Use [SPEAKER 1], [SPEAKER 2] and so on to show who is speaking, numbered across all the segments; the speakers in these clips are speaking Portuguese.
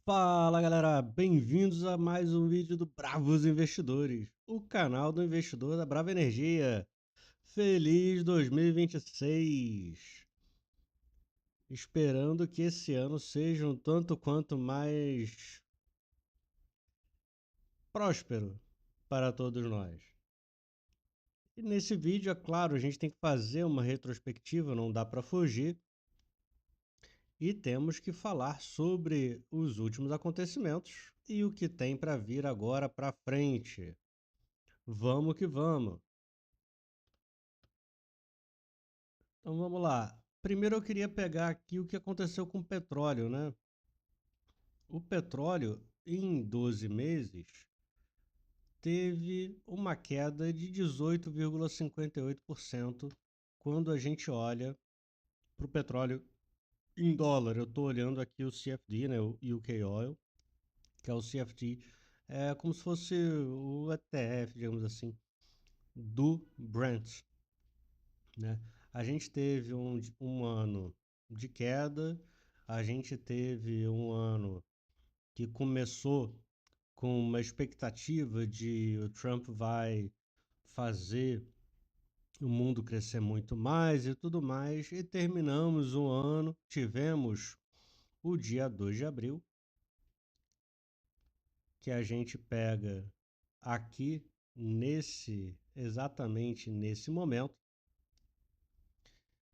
[SPEAKER 1] Fala galera, bem-vindos a mais um vídeo do Bravos Investidores, o canal do investidor da Brava Energia. Feliz 2026! Esperando que esse ano seja um tanto quanto mais próspero para todos nós. E nesse vídeo, é claro, a gente tem que fazer uma retrospectiva, não dá para fugir, e temos que falar sobre os últimos acontecimentos e o que tem para vir agora para frente. Vamos que vamos. Então vamos lá. Primeiro eu queria pegar aqui o que aconteceu com o petróleo, né? O petróleo, em 12 meses, teve uma queda de 18,58% quando a gente olha para o petróleo em dólar. Eu estou olhando aqui o CFD, né? O UK Oil, que é o CFD, é como se fosse o ETF, digamos assim, do Brent, né? A gente teve um ano de queda, a gente teve um ano que começou com uma expectativa de o Trump vai fazer o mundo crescer muito mais e tudo mais, e terminamos o ano, tivemos o dia 2 de abril, que a gente pega aqui exatamente nesse momento,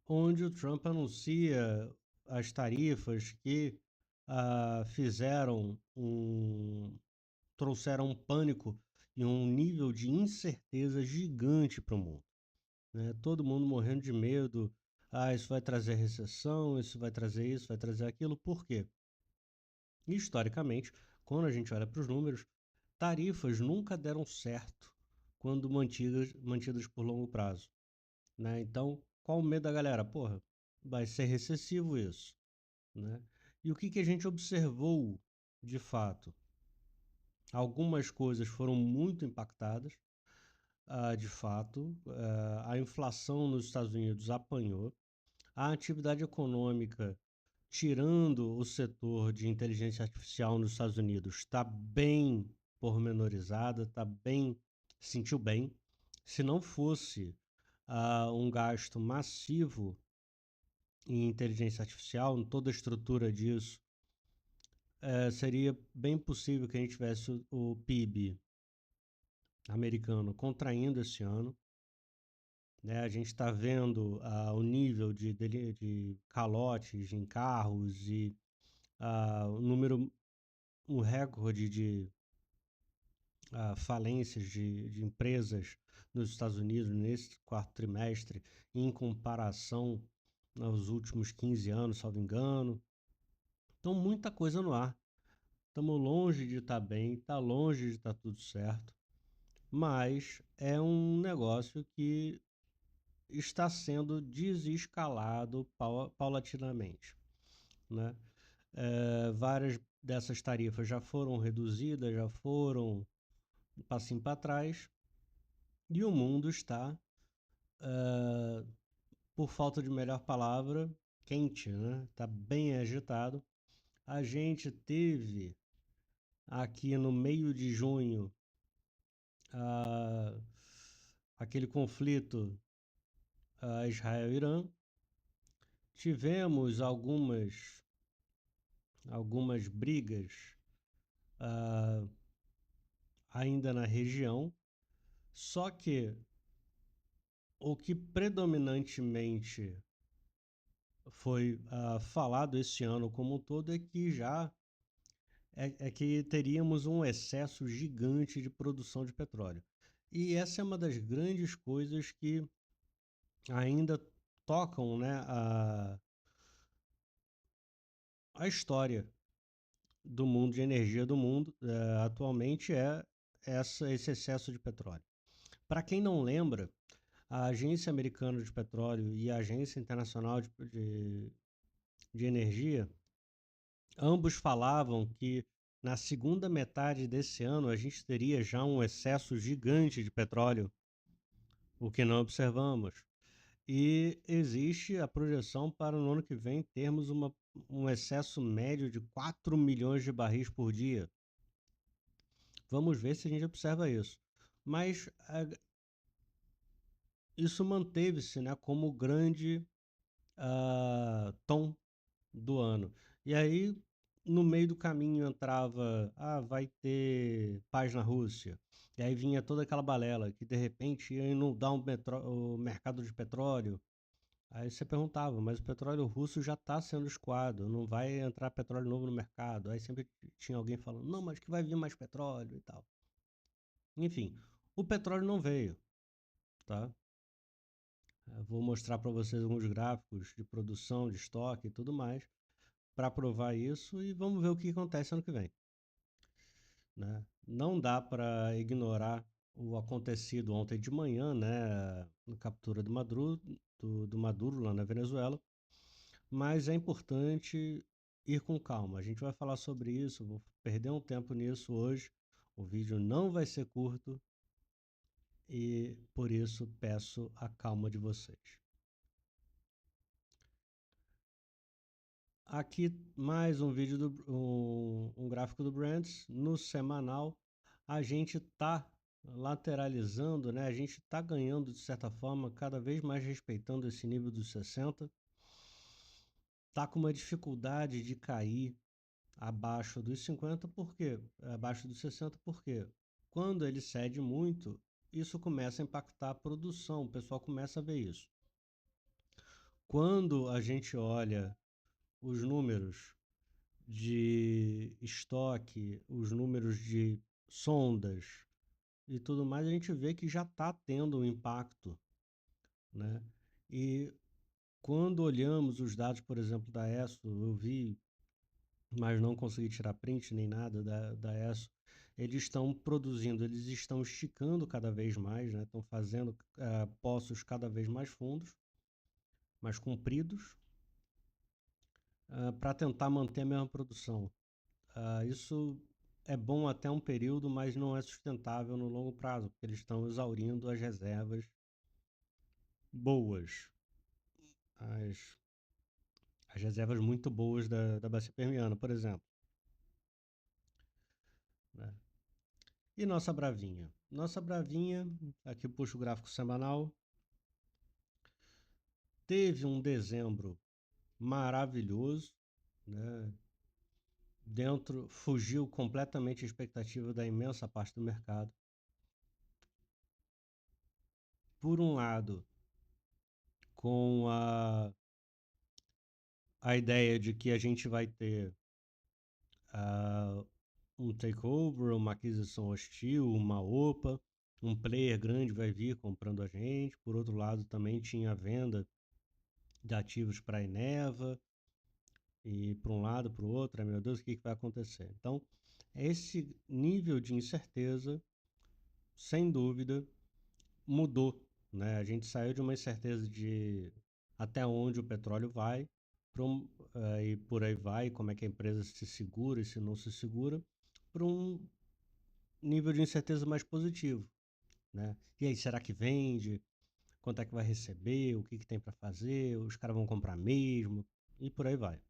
[SPEAKER 1] onde o Trump anuncia as tarifas que trouxeram um pânico e um nível de incerteza gigante para o mundo, né? Todo mundo morrendo de medo. Isso vai trazer recessão, isso vai trazer isso, vai trazer aquilo. Por quê? Historicamente, quando a gente olha para os números, tarifas nunca deram certo quando mantidas por longo prazo, né? Então, qual o medo da galera? Porra, vai ser recessivo isso, né? E o que a gente observou de fato? Algumas coisas foram muito impactadas, de fato. A inflação nos Estados Unidos apanhou, a atividade econômica, tirando o setor de inteligência artificial nos Estados Unidos, está bem pormenorizada, sentiu bem. Se não fosse um gasto massivo em inteligência artificial, em toda a estrutura disso, seria bem possível que a gente tivesse o PIB americano contraindo esse ano, né? A gente está vendo o nível de calotes em carros e um recorde de falências de empresas nos Estados Unidos nesse quarto trimestre, em comparação aos últimos 15 anos, salvo engano. Então, muita coisa no ar. Estamos longe de estar bem, está longe de estar tudo certo, mas é um negócio que está sendo desescalado paulatinamente, né? Várias dessas tarifas já foram reduzidas, já foram um passinho para trás, e o mundo está, por falta de melhor palavra, quente, né? Está bem agitado. A gente teve aqui no meio de junho uh, aquele conflito Israel-Irã. Tivemos algumas brigas uh, ainda na região, só que o que predominantemente foi falado esse ano como um todo é que teríamos um excesso gigante de produção de petróleo. E essa é uma das grandes coisas que ainda tocam, né, a história do mundo de energia do mundo atualmente esse excesso de petróleo. Para quem não lembra, a Agência Americana de Petróleo e a Agência Internacional de Energia, ambos falavam que na segunda metade desse ano a gente teria já um excesso gigante de petróleo, o que não observamos. E existe a projeção para no ano que vem termos uma um excesso médio de 4 milhões de barris por dia. Vamos ver se a gente observa isso. Mas isso manteve-se, né, como grande tom do ano. E aí, no meio do caminho entrava, vai ter paz na Rússia. E aí vinha toda aquela balela que de repente ia inundar o mercado de petróleo. Aí você perguntava, mas o petróleo russo já está sendo escoado, não vai entrar petróleo novo no mercado. Aí sempre tinha alguém falando, não, mas que vai vir mais petróleo e tal. Enfim, o petróleo não veio, tá? Vou mostrar para vocês alguns gráficos de produção, de estoque e tudo mais para provar isso e vamos ver o que acontece ano que vem, né? Não dá para ignorar o acontecido ontem de manhã, né, na captura do Maduro lá na Venezuela, mas é importante ir com calma. A gente vai falar sobre isso, vou perder um tempo nisso hoje. O vídeo não vai ser curto e por isso peço a calma de vocês. Aqui mais um vídeo um gráfico do Brands no semanal. A gente está lateralizando, né? A gente está ganhando de certa forma, cada vez mais respeitando esse nível dos 60. Tá com uma dificuldade de cair abaixo dos 50, por quê? Abaixo dos 60, porque quando ele cede muito, isso começa a impactar a produção, o pessoal começa a ver isso. Quando a gente olha os números de estoque, os números de sondas e tudo mais, a gente vê que já está tendo um impacto, né? E quando olhamos os dados, por exemplo, da ESSO, eu vi, mas não consegui tirar print nem nada da ESSO, eles estão produzindo, eles estão esticando cada vez mais, né? Estão fazendo poços cada vez mais fundos, mais compridos, para tentar manter a mesma produção. Isso é bom até um período, mas não é sustentável no longo prazo, porque eles estão exaurindo as reservas boas, as, as reservas muito boas da bacia permiana, por exemplo, né? E nossa bravinha? Nossa bravinha, aqui puxo o gráfico semanal, teve um dezembro maravilhoso, né? Fugiu completamente a expectativa da imensa parte do mercado. Por um lado, com a ideia de que a gente vai ter um takeover, uma aquisição hostil, uma OPA, um player grande vai vir comprando a gente. Por outro lado, também tinha a venda de ativos para a Eneva, e para um lado, para o outro, meu Deus, o que vai acontecer? Então, esse nível de incerteza, sem dúvida, mudou, né? A gente saiu de uma incerteza de até onde o petróleo vai, e por aí vai, como é que a empresa se segura e se não se segura, para um nível de incerteza mais positivo, né? E aí, será que vende? Quanto é que vai receber? O que, que tem para fazer? Os caras vão comprar mesmo? E por aí vai.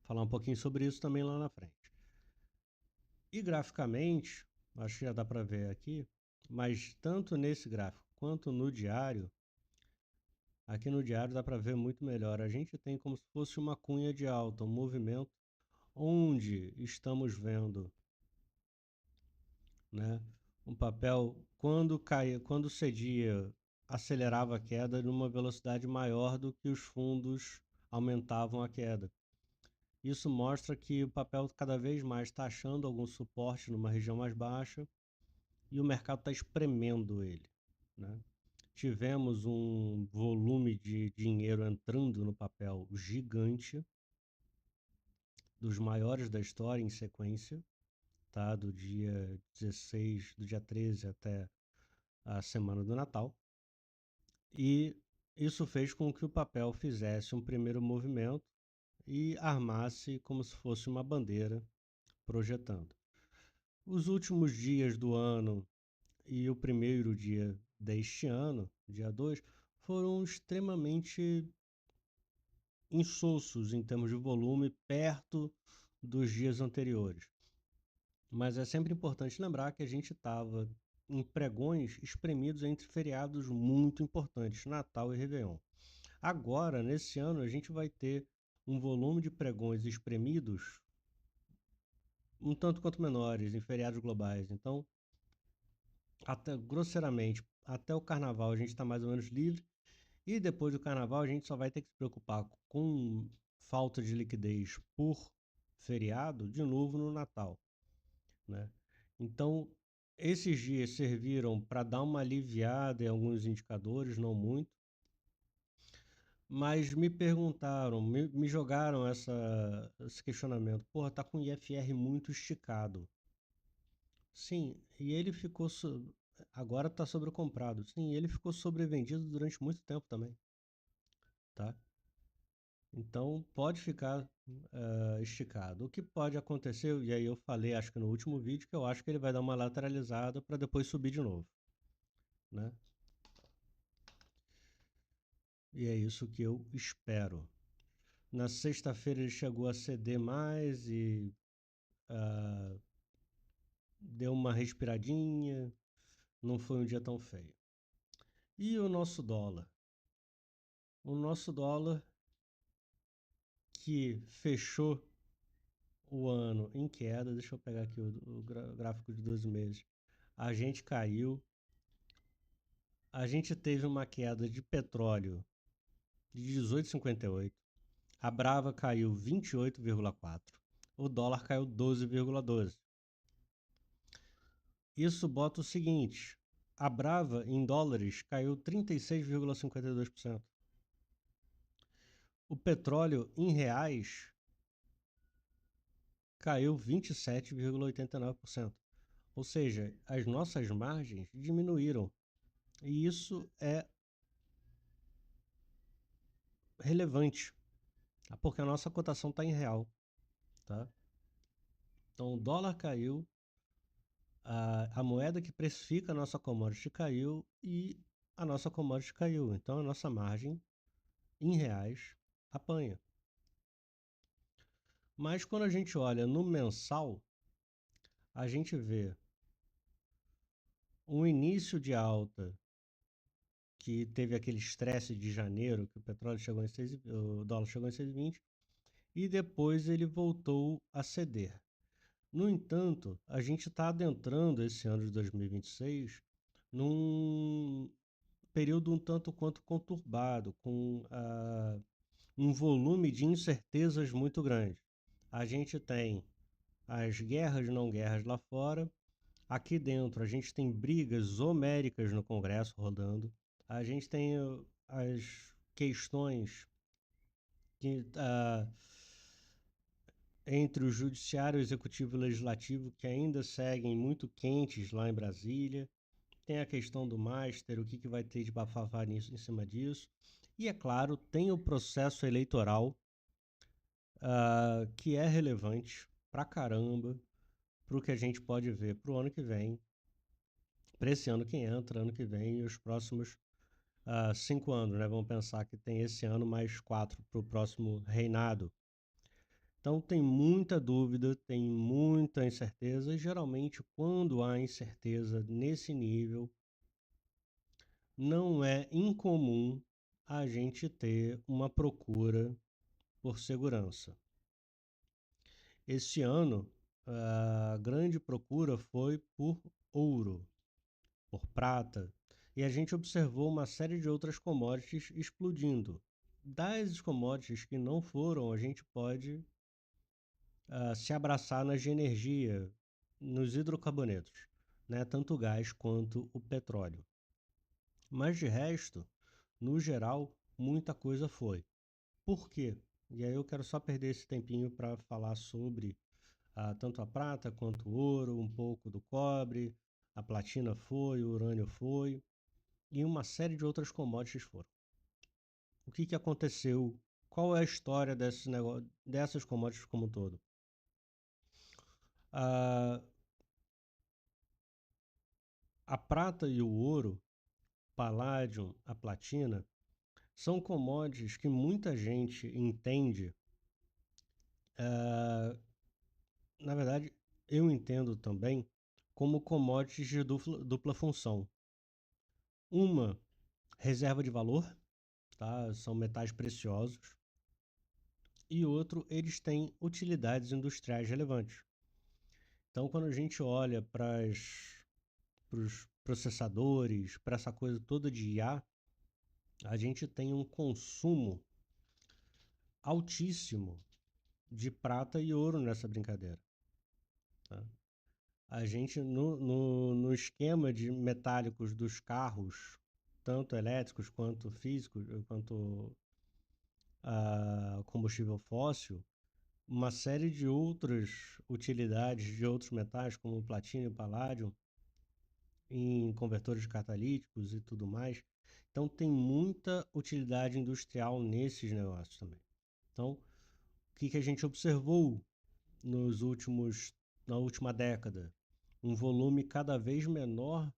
[SPEAKER 1] Falar um pouquinho sobre isso também lá na frente. E graficamente, acho que já dá para ver aqui, mas tanto nesse gráfico quanto no diário, aqui no diário dá para ver muito melhor. A gente tem como se fosse uma cunha de alta, um movimento onde estamos vendo, né, um papel quando caía, quando cedia, acelerava a queda numa velocidade maior do que os fundos aumentavam a queda. Isso mostra que o papel cada vez mais está achando algum suporte numa região mais baixa e o mercado está espremendo ele, né? Tivemos um volume de dinheiro entrando no papel gigante, dos maiores da história em sequência, tá? Do dia 16, do dia 13 até a semana do Natal. E isso fez com que o papel fizesse um primeiro movimento e armasse como se fosse uma bandeira projetando. Os últimos dias do ano e o primeiro dia deste ano, dia 2, foram extremamente insossos em termos de volume perto dos dias anteriores. Mas é sempre importante lembrar que a gente estava em pregões espremidos entre feriados muito importantes, Natal e Réveillon. Agora, nesse ano, a gente vai ter um volume de pregões espremidos um tanto quanto menores em feriados globais. Então, até grosseiramente, até o carnaval a gente está mais ou menos livre. E depois do carnaval a gente só vai ter que se preocupar com falta de liquidez por feriado de novo no Natal, né? Então, esses dias serviram para dar uma aliviada em alguns indicadores, não muito, mas me perguntaram, me jogaram esse questionamento. Porra, tá com o IFR muito esticado. Sim, e ele ficou. Agora tá sobrecomprado. Sim, ele ficou sobrevendido durante muito tempo também, tá? Então pode ficar esticado. O que pode acontecer, e aí eu falei, acho que no último vídeo, que eu acho que ele vai dar uma lateralizada para depois subir de novo, né? E é isso que eu espero. Na sexta-feira ele chegou a ceder mais e ah, deu uma respiradinha, não foi um dia tão feio. E o nosso dólar? O nosso dólar que fechou o ano em queda, deixa eu pegar aqui o gráfico de 12 meses. A gente caiu, a gente teve uma queda de petróleo de 18,58, a Brava caiu 28,4, o dólar caiu 12,12. Isso bota o seguinte: a Brava em dólares caiu 36,52%. O petróleo em reais caiu 27,89%. Ou seja, as nossas margens diminuíram. E isso é relevante, porque a nossa cotação está em real, tá? Então o dólar caiu, a moeda que precifica a nossa commodity caiu e a nossa commodity caiu. Então a nossa margem em reais apanha. Mas quando a gente olha no mensal, a gente vê um início de alta que teve aquele estresse de janeiro, que o petróleo chegou em 6, o dólar chegou em 6,20 e depois ele voltou a ceder. No entanto, a gente está adentrando esse ano de 2026 num período um tanto quanto conturbado, com um volume de incertezas muito grande. A gente tem as guerras não guerras lá fora, aqui dentro a gente tem brigas homéricas no Congresso rodando, a gente tem as questões que entre o judiciário, o executivo e o legislativo que ainda seguem muito quentes lá em Brasília. Tem a questão do master, o que vai ter de bafafá nisso, em cima disso. E, é claro, tem o processo eleitoral, que é relevante pra caramba para o que a gente pode ver para o ano que vem, para esse ano que entra, ano que vem e os próximos 5 anos, né? Vamos pensar que tem esse ano mais 4 para o próximo reinado. Então tem muita dúvida, tem muita incerteza, e geralmente quando há incerteza nesse nível, não é incomum a gente ter uma procura por segurança. Esse ano, a grande procura foi por ouro, por prata, e a gente observou uma série de outras commodities explodindo. Das commodities que não foram, a gente pode se abraçar nas de energia, nos hidrocarbonetos, né? Tanto o gás quanto o petróleo. Mas de resto, no geral, muita coisa foi. Por quê? E aí eu quero só perder esse tempinho para falar sobre tanto a prata quanto o ouro, um pouco do cobre, a platina foi, o urânio foi, e uma série de outras commodities foram. O que aconteceu? Qual é a história dessas commodities como um todo? A, a prata e o ouro, palladium, a platina, são commodities que muita gente entende. Na verdade, eu entendo também como commodities de dupla função. Uma, reserva de valor, tá? São metais preciosos. E outro, eles têm utilidades industriais relevantes. Então, quando a gente olha para os processadores, para essa coisa toda de IA, a gente tem um consumo altíssimo de prata e ouro nessa brincadeira. Tá? A gente, no esquema de metálicos dos carros, tanto elétricos quanto físicos, quanto combustível fóssil, uma série de outras utilidades de outros metais, como platino e paládio, em convertores catalíticos e tudo mais. Então, tem muita utilidade industrial nesses negócios também. Então, o que a gente observou na última década? Um volume cada vez menor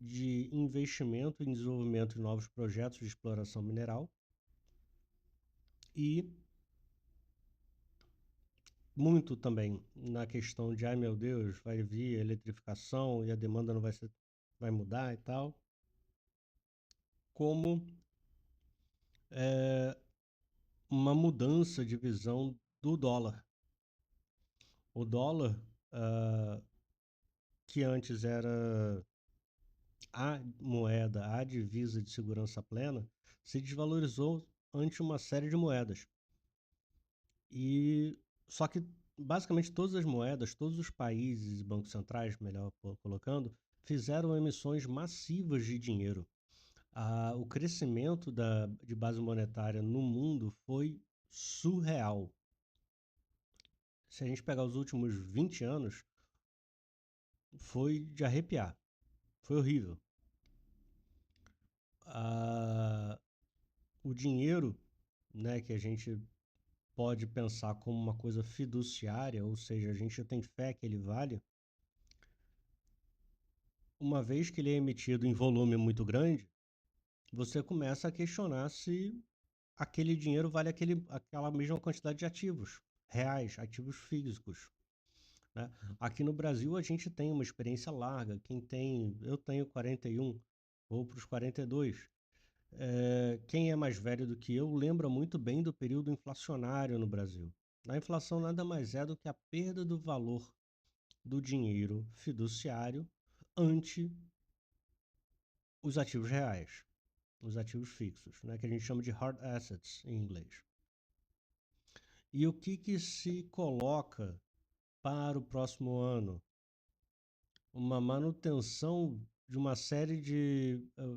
[SPEAKER 1] de investimento em desenvolvimento de novos projetos de exploração mineral e muito também na questão de, ai meu Deus, vai vir a eletrificação e a demanda não vai mudar e tal, como é, uma mudança de visão do dólar. O dólar, uh, que antes era a moeda, a divisa de segurança plena, se desvalorizou ante uma série de moedas. E só que basicamente todas as moedas, todos os países e bancos centrais, melhor colocando, fizeram emissões massivas de dinheiro. O crescimento de base monetária no mundo foi surreal. Se a gente pegar os últimos 20 anos, foi de arrepiar. Foi horrível. O dinheiro, né, que a gente pode pensar como uma coisa fiduciária, ou seja, a gente tem fé que ele vale, uma vez que ele é emitido em volume muito grande, você começa a questionar se aquele dinheiro vale aquela mesma quantidade de ativos reais, ativos físicos. Né? Aqui no Brasil a gente tem uma experiência larga. Eu tenho 41, vou para os 42. Quem é mais velho do que eu lembra muito bem do período inflacionário no Brasil. A inflação nada mais é do que a perda do valor do dinheiro fiduciário ante os ativos reais, os ativos fixos, né, que a gente chama de hard assets em inglês. E o que se coloca para o próximo ano? Uma manutenção de uma série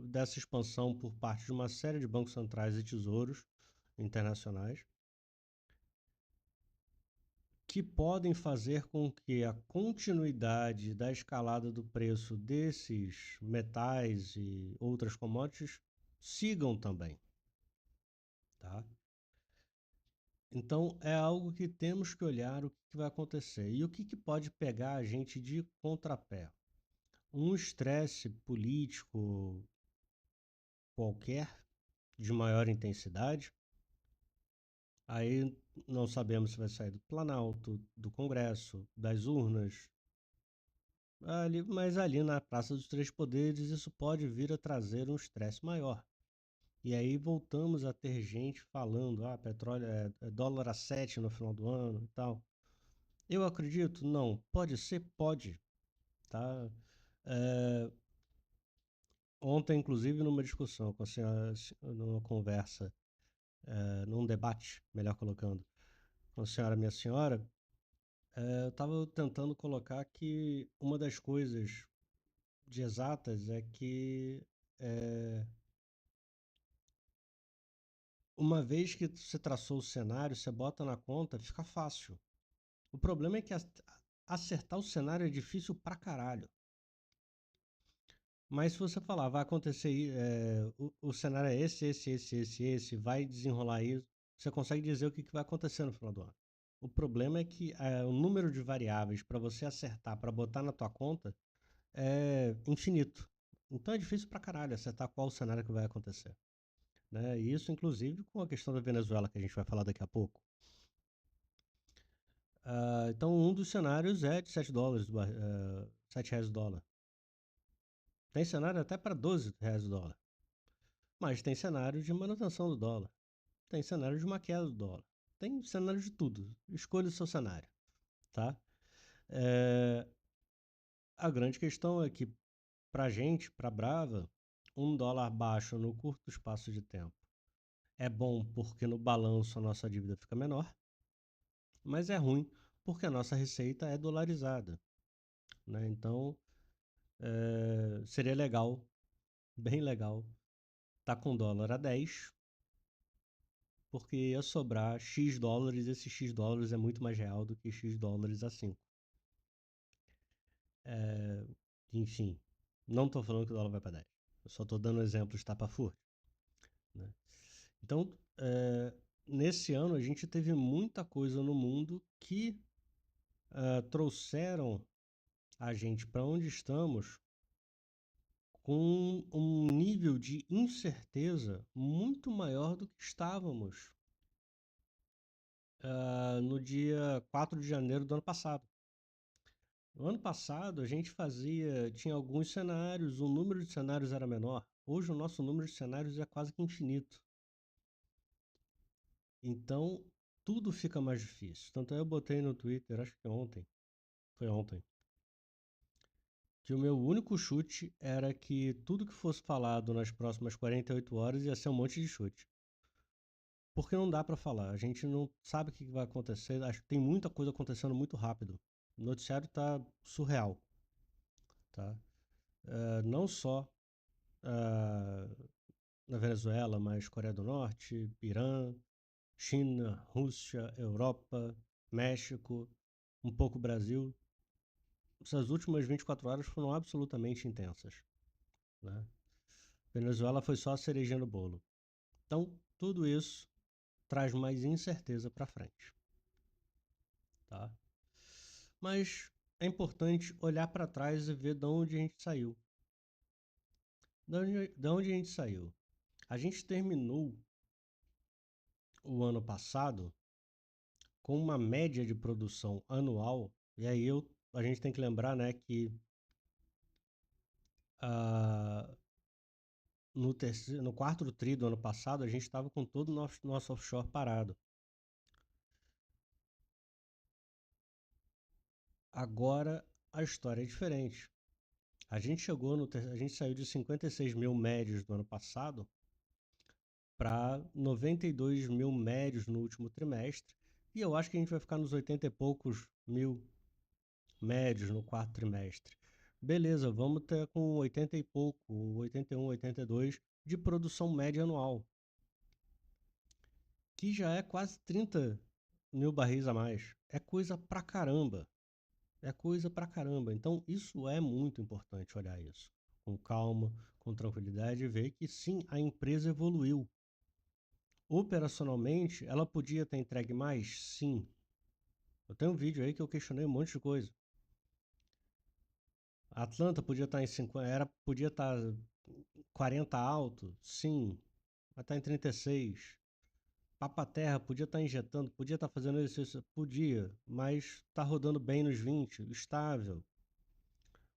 [SPEAKER 1] dessa expansão por parte de uma série de bancos centrais e tesouros internacionais que podem fazer com que a continuidade da escalada do preço desses metais e outras commodities sigam também, tá? Então é algo que temos que olhar o que vai acontecer e o que pode pegar a gente de contrapé. Um estresse político qualquer de maior intensidade, aí não sabemos se vai sair do Planalto, do Congresso, das urnas, mas ali na Praça dos Três Poderes isso pode vir a trazer um estresse maior. E aí voltamos a ter gente falando, petróleo é dólar a 7 no final do ano e tal. Eu acredito? Não. Pode ser? Pode. Tá? É, ontem, inclusive, numa discussão com a senhora, numa conversa, num debate, melhor colocando, com a senhora, minha senhora, eu estava tentando colocar que uma das coisas de exatas é que uma vez que você traçou o cenário, você bota na conta, fica fácil. O problema é que acertar o cenário é difícil pra caralho. Mas se você falar, vai acontecer, o cenário é esse, vai desenrolar isso, você consegue dizer o que vai acontecer no final do ano. O problema é que o número de variáveis para você acertar, para botar na tua conta, é infinito. Então é difícil pra caralho acertar qual o cenário que vai acontecer. né? E isso, inclusive, com a questão da Venezuela, que a gente vai falar daqui a pouco. Então, um dos cenários é de 7 dólares, 7 reais o dólar. Tem cenário até para 12 reais o dólar. Mas tem cenário de manutenção do dólar. Tem cenário de uma queda do dólar. Tem cenário de tudo. Escolha o seu cenário, tá? A grande questão é que, pra gente, pra Brava, $1 baixo no curto espaço de tempo é bom porque no balanço a nossa dívida fica menor, mas é ruim porque a nossa receita é dolarizada, né? Então, seria legal, bem legal, tá com dólar a 10, porque ia sobrar X dólares, e esse X dólares é muito mais real do que X dólares a 5. Enfim, não estou falando que o dólar vai para 10. Eu só estou dando exemplos estapafúrdios, né? Então, nesse ano a gente teve muita coisa no mundo que trouxeram a gente para onde estamos com um nível de incerteza muito maior do que estávamos no dia 4 de janeiro do ano passado. No ano passado, a gente tinha alguns cenários, o número de cenários era menor. Hoje, o nosso número de cenários é quase que infinito. Então, tudo fica mais difícil. Tanto eu botei no Twitter, acho que foi ontem, que o meu único chute era que tudo que fosse falado nas próximas 48 horas ia ser um monte de chute. Porque não dá para falar, a gente não sabe o que vai acontecer, acho que tem muita coisa acontecendo muito rápido. O noticiário tá surreal, tá? Não só na Venezuela, mas Coreia do Norte, Irã, China, Rússia, Europa, México, um pouco Brasil. Essas últimas 24 horas foram absolutamente intensas, né? Venezuela foi só a cerejinha no bolo. Então, tudo isso traz mais incerteza para frente, tá? Mas é importante olhar para trás e ver de onde a gente saiu. De onde a gente saiu? A gente terminou o ano passado com uma média de produção anual, e aí a gente tem que lembrar, né, que no quarto tri do ano passado a gente estava com todo o nosso offshore parado. Agora a história é diferente. A gente saiu de 56 mil médios do ano passado para 92 mil médios no último trimestre, e eu acho que a gente vai ficar nos 80 e poucos mil médios no quarto trimestre. Beleza, vamos ter com 80 e pouco, 81, 82 de produção média anual, que já é quase 30 mil barris a mais. É coisa pra caramba. É coisa pra caramba. Então, isso é muito importante olhar isso com calma, com tranquilidade e ver que sim, a empresa evoluiu. Operacionalmente, ela podia ter entregue mais? Sim. Eu tenho um vídeo aí que eu questionei um monte de coisa. A Atlanta podia estar em 50, podia estar 40 alto? Sim. Vai estar em 36. Papa-terra podia estar injetando, podia estar fazendo exercício? Podia, mas está rodando bem nos 20, estável.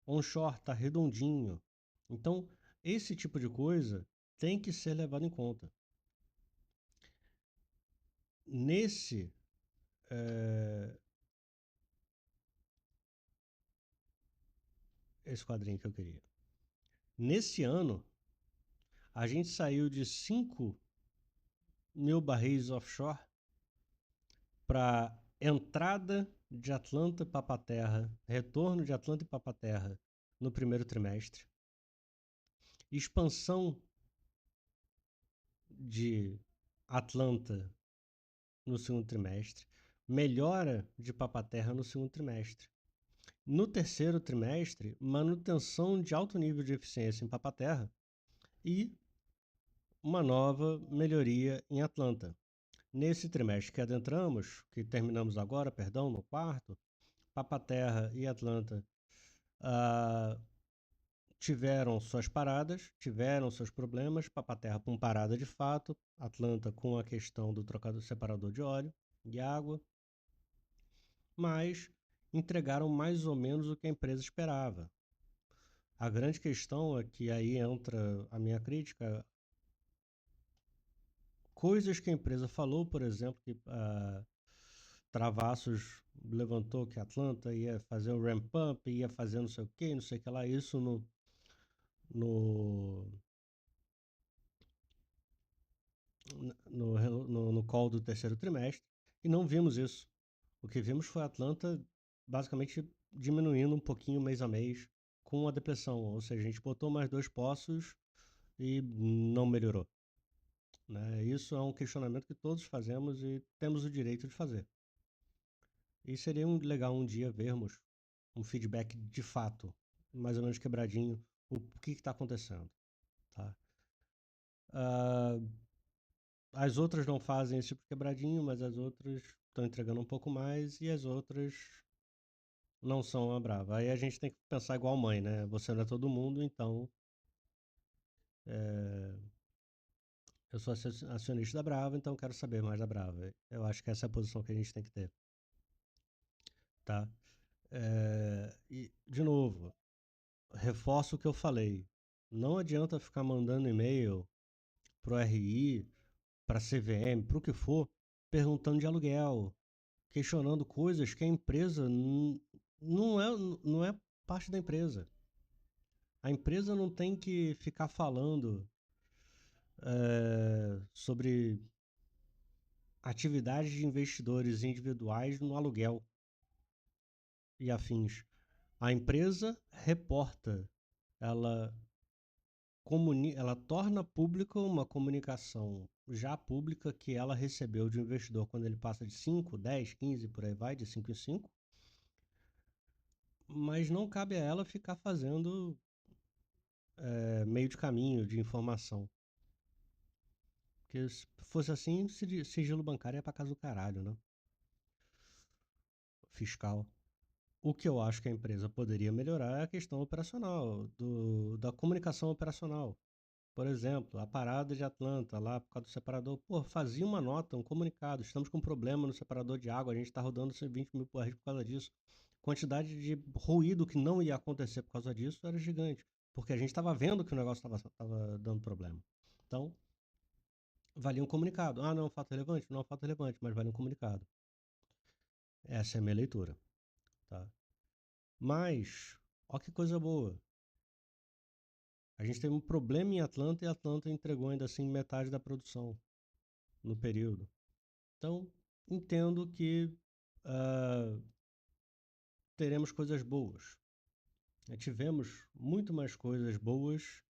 [SPEAKER 1] Onshore está redondinho. Então, esse tipo de coisa tem que ser levado em conta. Nesse esse quadrinho que eu queria. Nesse ano, a gente saiu de 5 mil barris offshore para entrada de Atlanta e Papa-terra, retorno de Atlanta e Papa-terra no primeiro trimestre, expansão de Atlanta no segundo trimestre, melhora de Papa-terra no segundo trimestre. No terceiro trimestre, manutenção de alto nível de eficiência em Papa-terra e uma nova melhoria em Atlanta. Nesse trimestre que adentramos, que terminamos agora, perdão, no quarto, Papa-terra e Atlanta tiveram suas paradas, tiveram seus problemas, Papaterra com parada de fato, Atlanta com a questão do trocador separador de óleo e água, mas entregaram mais ou menos o que a empresa esperava. A grande questão é que aí entra a minha crítica, coisas que a empresa falou, por exemplo, que Travassos levantou que a Atlanta ia fazer o ramp-up, ia fazer não sei o que, não sei o que lá, isso no, no call do terceiro trimestre, e não vimos isso. O que vimos foi a Atlanta basicamente diminuindo um pouquinho mês a mês com a depressão, ou seja, a gente botou mais 2 poços e não melhorou. Né? Isso é um questionamento que todos fazemos e temos o direito de fazer. E seria legal um dia vermos um feedback de fato, mais ou menos quebradinho, o que está acontecendo. Tá? As outras não fazem esse tipo de quebradinho, mas as outras estão entregando um pouco mais e as outras não são uma brava. Aí a gente tem que pensar igual mãe, né? Você não é todo mundo, então eu sou acionista da Brava, então quero saber mais da Brava. Eu acho que essa é a posição que a gente tem que ter. Tá? E, de novo, reforço o que eu falei. Não adianta ficar mandando e-mail pro RI, para CVM, para o que for, perguntando de aluguel, questionando coisas que a empresa não é parte da empresa. A empresa não tem que ficar falando sobre atividades de investidores individuais no aluguel e afins. A empresa reporta, ela ela torna pública uma comunicação já pública que ela recebeu de um investidor quando ele passa de 5, 10, 15, por aí vai, de 5 em 5, mas não cabe a ela ficar fazendo meio de caminho de informação. Porque se fosse assim, sigilo bancário é pra casa do caralho, né? Fiscal. O que eu acho que a empresa poderia melhorar é a questão operacional, da comunicação operacional. Por exemplo, a parada de Atlanta, lá por causa do separador, pô, fazia uma nota, um comunicado, estamos com um problema no separador de água, a gente está rodando 20 mil por causa disso. Quantidade de ruído que não ia acontecer por causa disso era gigante, porque a gente estava vendo que o negócio estava dando problema. Então, valia um comunicado. Ah, não é um fato relevante? Não é um fato relevante, mas valia um comunicado. Essa é a minha leitura. Tá? Mas, ó que coisa boa. A gente teve um problema em Atlanta e Atlanta entregou ainda assim metade da produção no período. Então, entendo que teremos coisas boas. Tivemos muito mais coisas boas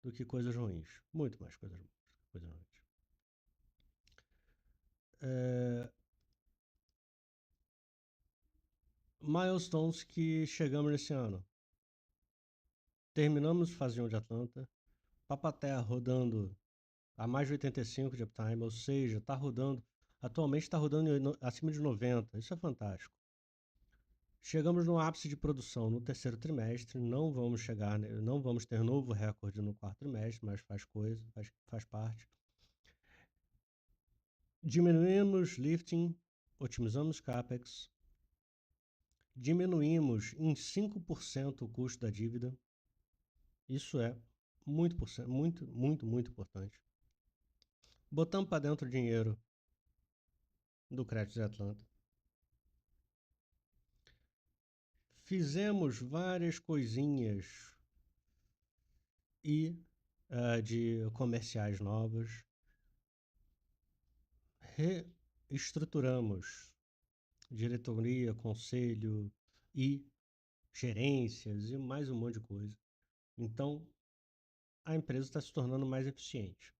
[SPEAKER 1] do que coisas ruins. Muito mais coisas boas do que coisas ruins. Milestones que chegamos nesse ano. Terminamos fase 1 de Atlanta. Papaterra rodando a mais de 85 de uptime, ou seja, atualmente está rodando acima de 90. Isso é fantástico. Chegamos no ápice de produção no terceiro trimestre, não vamos ter novo recorde no quarto trimestre, mas faz parte. Diminuímos lifting, otimizamos capex, diminuímos em 5% o custo da dívida. Isso é muito importante. Botamos para dentro o dinheiro do crédito de Atlanta. Fizemos várias coisinhas de comerciais novas. Reestruturamos diretoria, conselho e gerências e mais um monte de coisa. Então, a empresa está se tornando mais eficiente.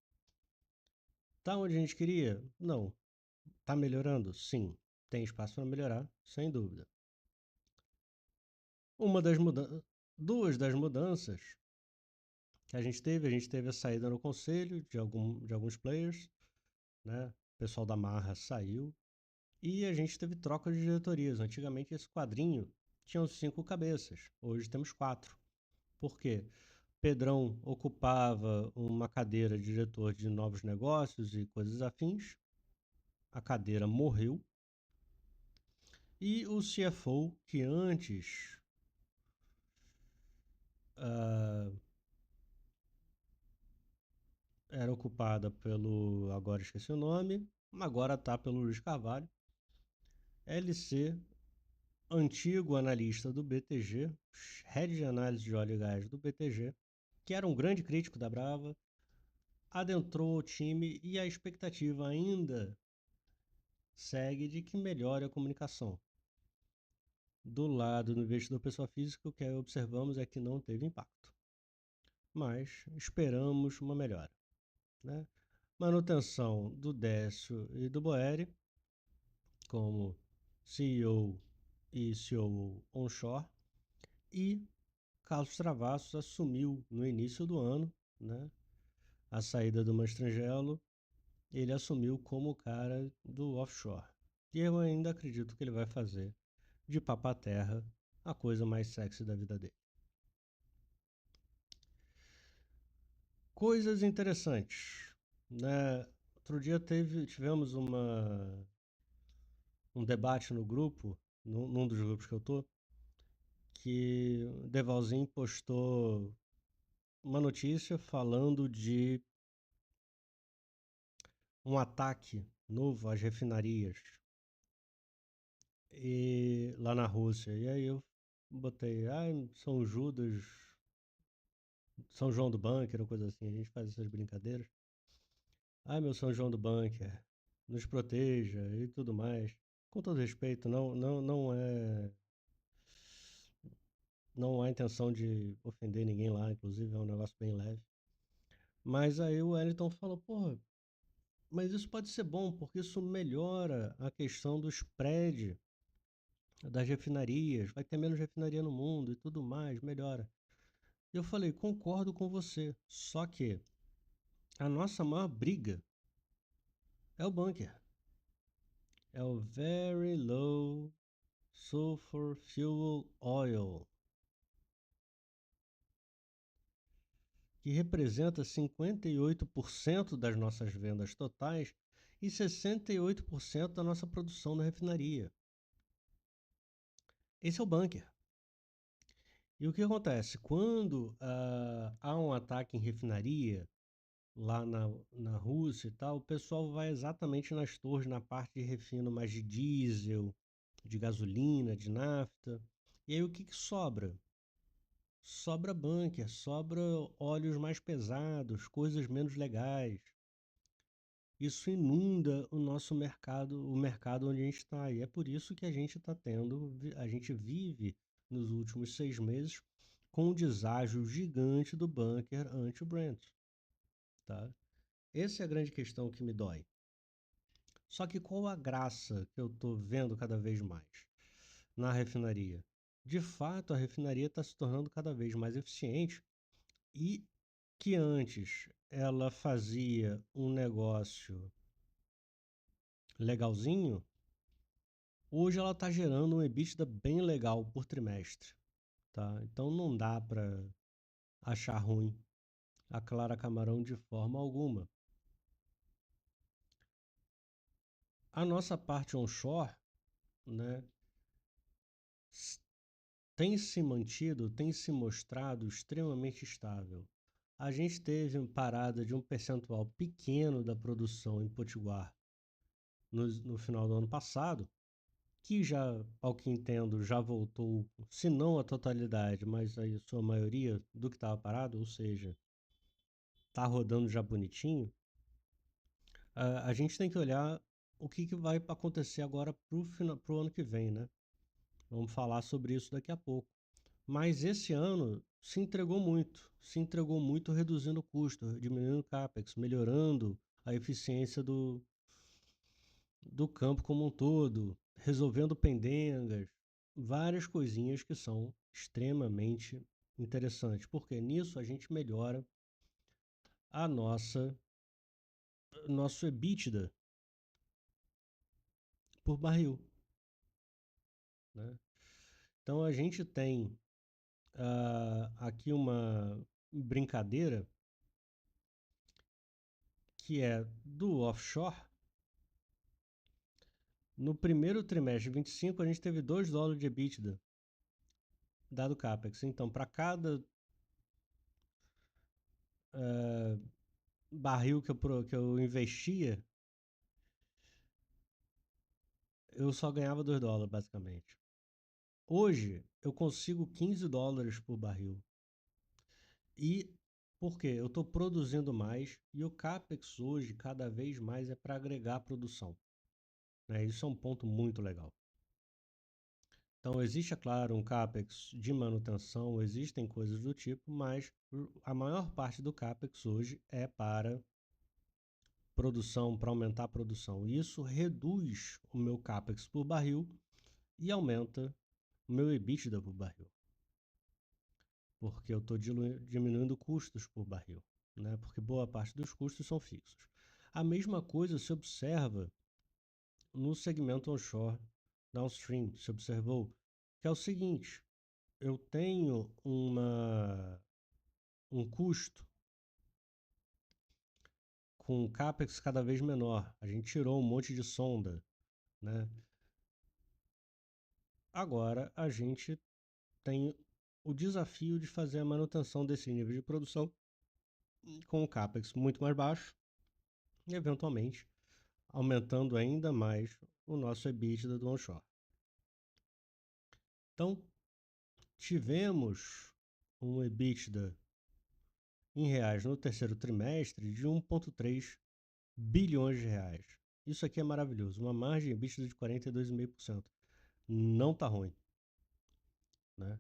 [SPEAKER 1] Tá onde a gente queria? Não. Tá melhorando? Sim. Tem espaço para melhorar, sem dúvida. Duas das mudanças que a gente teve a saída no conselho de alguns players, né? O pessoal da Marra saiu e a gente teve troca de diretorias. Antigamente esse quadrinho tinha 5 cabeças, hoje temos 4. Por quê? Pedrão ocupava uma cadeira de diretor de novos negócios e coisas afins. A cadeira morreu. E o CFO, que antes era ocupada pelo, agora esqueci o nome, agora está pelo Luiz Carvalho, LC, antigo analista do BTG, head de análise de óleo e gás do BTG, que era um grande crítico da Brava, adentrou o time e a expectativa ainda segue de que melhore a comunicação. Do lado do investidor pessoa física, o que observamos é que não teve impacto. Mas esperamos uma melhora, né? Manutenção do Décio e do Boeri como CEO e COO onshore, e Carlos Travassos assumiu no início do ano, né, a saída do Mastrangelo, ele assumiu como o cara do offshore. E eu ainda acredito que ele vai fazer de Papa Terra a coisa mais sexy da vida dele. Coisas interessantes, né? Outro dia tivemos um debate no grupo, num dos grupos que eu tô, que o Devalzinho postou uma notícia falando de um ataque novo às refinarias lá na Rússia. E aí eu botei, São Judas, São João do Bunker, ou coisa assim, a gente faz essas brincadeiras. Meu São João do Bunker, nos proteja e tudo mais. Com todo respeito, não há intenção de ofender ninguém lá, inclusive é um negócio bem leve. Mas aí o Wellington falou, porra, mas isso pode ser bom, porque isso melhora a questão do spread das refinarias, vai ter menos refinaria no mundo e tudo mais, melhora. Eu falei, concordo com você, só que a nossa maior briga é o bunker. É o Very Low Sulfur Fuel Oil, que representa 58% das nossas vendas totais e 68% da nossa produção na refinaria. Esse é o bunker. E o que acontece? Quando há um ataque em refinaria, lá na Rússia e tal, o pessoal vai exatamente nas torres, na parte de refino mais de diesel, de gasolina, de nafta. E aí o que sobra? Sobra bunker, sobra óleos mais pesados, coisas menos legais. Isso inunda o nosso mercado, o mercado onde a gente está. E é por isso que a gente está a gente vive nos últimos 6 meses com um deságio gigante do bunker anti-Brent, tá? Essa é a grande questão que me dói. Só que qual a graça que eu estou vendo cada vez mais na refinaria? De fato, a refinaria está se tornando cada vez mais eficiente, e que antes ela fazia um negócio legalzinho, hoje ela está gerando um EBITDA bem legal por trimestre, tá? Então não dá para achar ruim a Clara Camarão de forma alguma. A nossa parte onshore, né, tem se mantido, tem se mostrado extremamente estável. A gente teve uma parada de um percentual pequeno da produção em Potiguar no final do ano passado, que já, ao que entendo, já voltou, se não a totalidade, mas a sua maioria do que estava parado, ou seja, está rodando já bonitinho. A gente tem que olhar o que vai acontecer agora para o ano que vem, né? Vamos falar sobre isso daqui a pouco. Mas esse ano se entregou muito reduzindo o custo, diminuindo o CAPEX, melhorando a eficiência do campo como um todo, resolvendo pendengas, várias coisinhas que são extremamente interessantes, porque nisso a gente melhora a nosso EBITDA por barril, né? Então a gente tem aqui brincadeira, que é do offshore. No primeiro trimestre de 25, a gente teve $2 de EBITDA, dado CAPEX. Então, para cada barril que eu investia, eu só ganhava $2, basicamente. Hoje, eu consigo $15 por barril. E por quê? Eu estou produzindo mais e o CAPEX hoje, cada vez mais, é para agregar produção. Né? Isso é um ponto muito legal. Então, existe, é claro, um CAPEX de manutenção, existem coisas do tipo, mas a maior parte do CAPEX hoje é para produção, para aumentar a produção. E isso reduz o meu CAPEX por barril e aumenta o meu EBITDA por barril. Porque eu estou diminuindo custos por barril, né? Porque boa parte dos custos são fixos. A mesma coisa se observa no segmento onshore downstream, se observou, que é o seguinte: eu tenho um custo com CAPEX cada vez menor. A gente tirou um monte de sonda, né? Agora a gente tem o desafio de fazer a manutenção desse nível de produção com o CAPEX muito mais baixo e, eventualmente, aumentando ainda mais o nosso EBITDA do onshore. Então, tivemos um EBITDA em reais no terceiro trimestre de 1,3 bilhões de reais. Isso aqui é maravilhoso, uma margem EBITDA de 42,5%. Não tá ruim, né?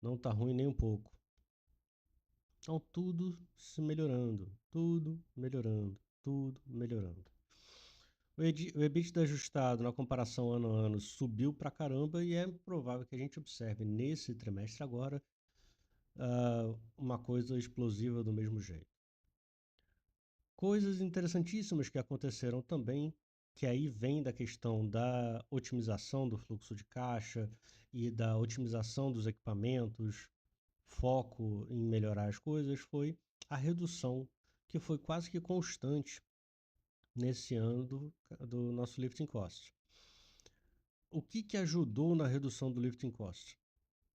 [SPEAKER 1] Não tá ruim nem um pouco. Então tudo se melhorando, tudo melhorando, tudo melhorando. O EBITDA ajustado na comparação ano a ano subiu pra caramba e é provável que a gente observe nesse trimestre agora uma coisa explosiva do mesmo jeito. Coisas interessantíssimas que aconteceram também, que aí vem da questão da otimização do fluxo de caixa e da otimização dos equipamentos, foco em melhorar as coisas, foi a redução que foi quase que constante nesse ano do nosso lifting cost. O que ajudou na redução do lifting cost?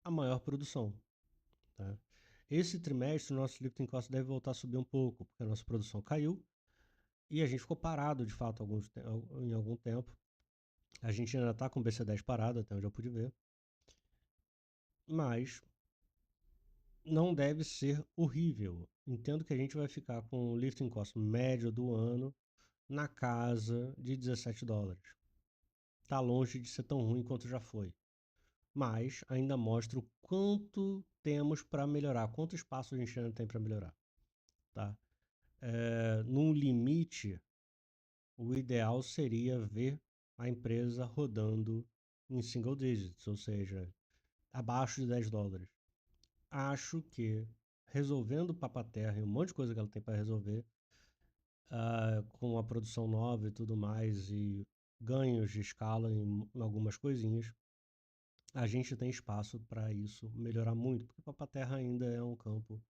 [SPEAKER 1] A maior produção. Tá? Esse trimestre, o nosso lifting cost deve voltar a subir um pouco, porque a nossa produção caiu e a gente ficou parado, de fato, em algum tempo. A gente ainda está com o BC10 parado, até onde eu pude ver. Mas não deve ser horrível. Entendo que a gente vai ficar com o lifting cost médio do ano na casa de $17. Está longe de ser tão ruim quanto já foi. Mas ainda mostra o quanto temos para melhorar, quanto espaço a gente ainda tem para melhorar. Tá? Num limite, o ideal seria ver a empresa rodando em single digits, ou seja, abaixo de $10. Acho que resolvendo o papaterra e um monte de coisa que ela tem para resolver, com a produção nova e tudo mais, e ganhos de escala em algumas coisinhas, a gente tem espaço para isso melhorar muito, porque o papaterra ainda é um campo,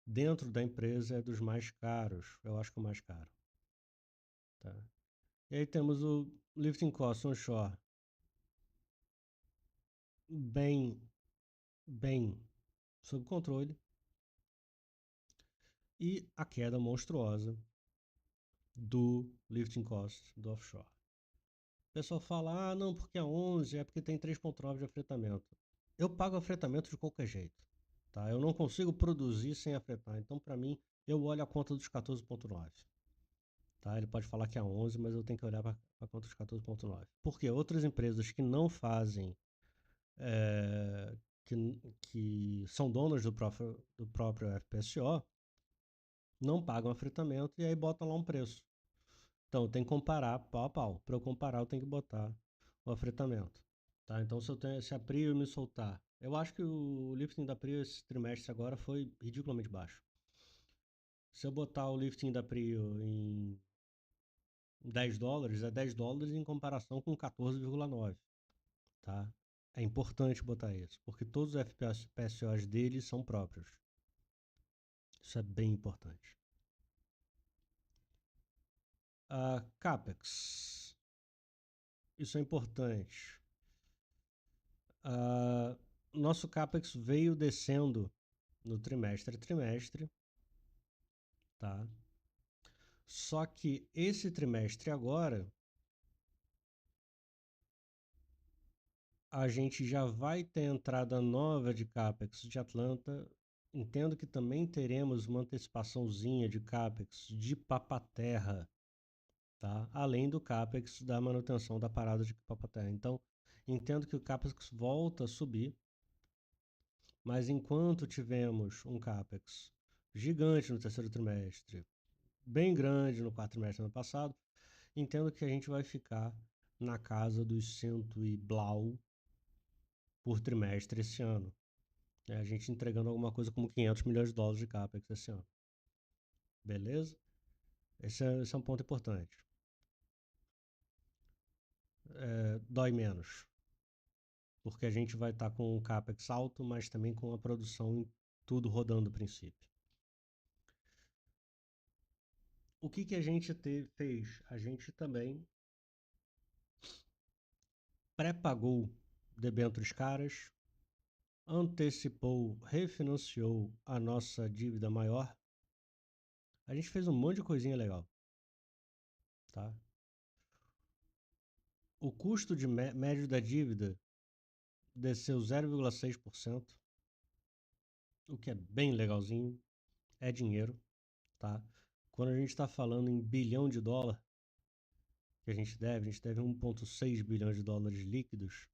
[SPEAKER 1] dentro da empresa, é dos mais caros, eu acho que é o mais caro. Tá? E aí temos o lifting cost onshore bem sob controle e a queda monstruosa do lifting cost do offshore. O pessoal fala, não, porque a 11 é porque tem 3,9 de afretamento. Eu pago afretamento de qualquer jeito, tá? Eu não consigo produzir sem afretar, então para mim eu olho a conta dos 14,9. Tá? Ele pode falar que é 11, mas eu tenho que olhar para a conta dos 14,9. Porque outras empresas que não fazem, é, que são donas do próprio FPSO, não pagam afretamento e aí botam lá um preço. Então eu tenho que comparar pau a pau. Para eu comparar, eu tenho que botar o afretamento. Tá? Então se a Prio me soltar. Eu acho que o lifting da Prio esse trimestre agora foi ridiculamente baixo. Se eu botar o lifting da Prio em $10, é $10 em comparação com 14,9. Tá? É importante botar isso, porque todos os FPSOs deles são próprios. Isso é bem importante. CAPEX. Isso é importante. Nosso CAPEX veio descendo no trimestre a trimestre, tá? Só que esse trimestre agora, a gente já vai ter entrada nova de CAPEX de Atlanta. Entendo que também teremos uma antecipaçãozinha de CAPEX de Papaterra, tá? Além do CAPEX da manutenção da parada de Papaterra. Então, entendo que o CAPEX volta a subir, mas enquanto tivemos um CAPEX gigante no terceiro trimestre, bem grande no quarto trimestre do ano passado, entendo que a gente vai ficar na casa dos 100 e blau por trimestre esse ano. A gente entregando alguma coisa como 500 milhões de dólares de CAPEX esse ano. Beleza? Esse é um ponto importante. Dói menos, porque a gente vai estar com um CAPEX alto, mas também com a produção tudo rodando a princípio. O que a gente fez? A gente também pré-pagou debêntures caras, antecipou, refinanciou a nossa dívida maior. A gente fez um monte de coisinha legal, tá? O custo de médio da dívida desceu 0,6%, o que é bem legalzinho, é dinheiro, tá? Quando a gente está falando em bilhão de dólar que a gente deve 1,6 bilhões de dólares líquidos.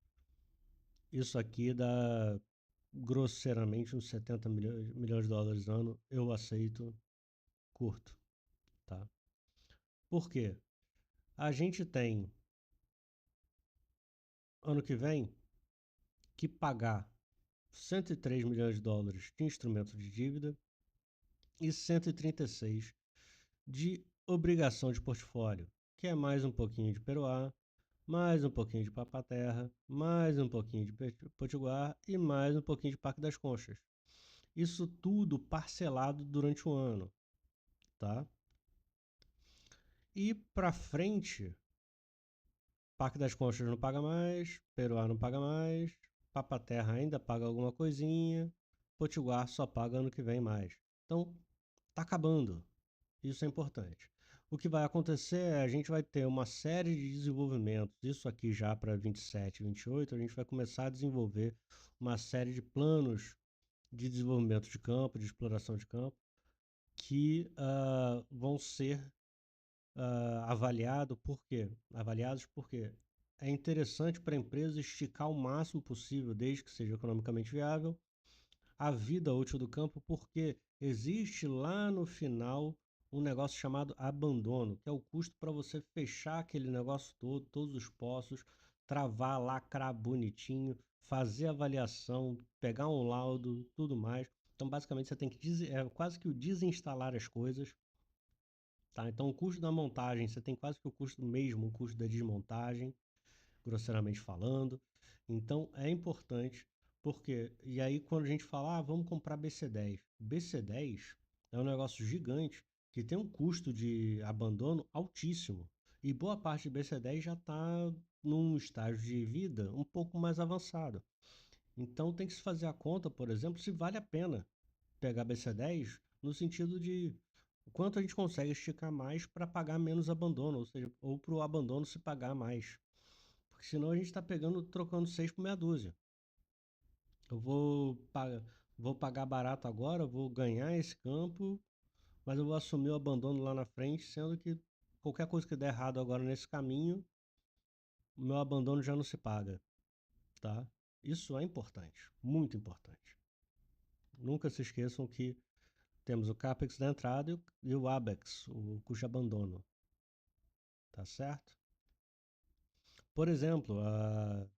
[SPEAKER 1] Isso aqui dá grosseiramente uns 70 milhões de dólares ano. Eu aceito curto, tá? Por quê? A gente tem ano que vem que pagar 103 milhões de dólares de instrumento de dívida e 136 de obrigação de portfólio, que é mais um pouquinho de Peroá, mais um pouquinho de Papaterra, mais um pouquinho de Potiguar e mais um pouquinho de Parque das Conchas. Isso tudo parcelado durante o ano, tá? E para frente, Parque das Conchas não paga mais, Peroá não paga mais, Papaterra ainda paga alguma coisinha, Potiguar só paga ano que vem mais. Então, tá acabando. Isso é importante. O que vai acontecer é a gente vai ter uma série de desenvolvimentos, isso aqui já para 27, 28, a gente vai começar a desenvolver uma série de planos de desenvolvimento de campo, de exploração de campo, que vão ser avaliados porque é interessante para a empresa esticar o máximo possível, desde que seja economicamente viável, a vida útil do campo, porque existe lá no final um negócio chamado abandono, que é o custo para você fechar aquele negócio todo, todos os poços, travar, lacrar bonitinho, fazer avaliação, pegar um laudo, tudo mais. Então, basicamente, você tem que quase que o desinstalar as coisas. Tá? Então, o custo da montagem, você tem quase que o custo mesmo, o custo da desmontagem, grosseiramente falando. Então, é importante, porque, e aí quando a gente fala, vamos comprar BC10. BC10 é um negócio gigante que tem um custo de abandono altíssimo. E boa parte de BC10 já está num estágio de vida um pouco mais avançado. Então, tem que se fazer a conta, por exemplo, se vale a pena pegar BC10 no sentido de o quanto a gente consegue esticar mais para pagar menos abandono, ou seja, ou para o abandono se pagar mais. Porque senão a gente está pegando, trocando 6 por meia dúzia. Eu vou pagar barato agora, vou ganhar esse campo, mas eu vou assumir o abandono lá na frente, sendo que qualquer coisa que der errado agora nesse caminho, o meu abandono já não se paga, tá? Isso é importante, muito importante. Nunca se esqueçam que temos o CAPEX da entrada e o ABEX, o custo de abandono, tá certo? Por exemplo, a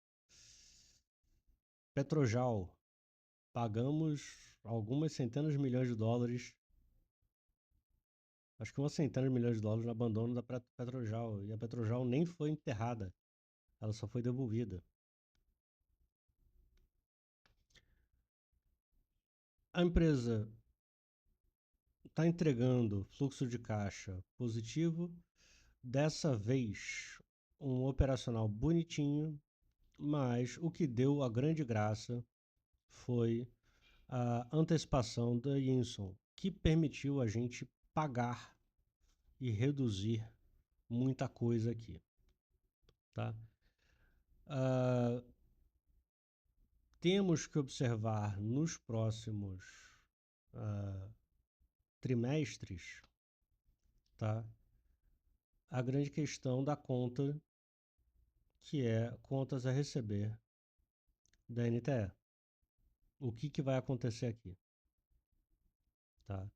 [SPEAKER 1] Petrojal, pagamos algumas centenas de milhões de dólares, acho que uma centena de milhões de dólares no abandono da Petrojal, e a Petrojal nem foi enterrada, ela só foi devolvida. A empresa está entregando fluxo de caixa positivo, dessa vez um operacional bonitinho, mas o que deu a grande graça foi a antecipação da Yinson, que permitiu a gente pagar e reduzir muita coisa aqui, tá? Uh, Temos que observar nos próximos trimestres, tá? A grande questão da conta, que é contas a receber da NTE. O que vai acontecer aqui, tá?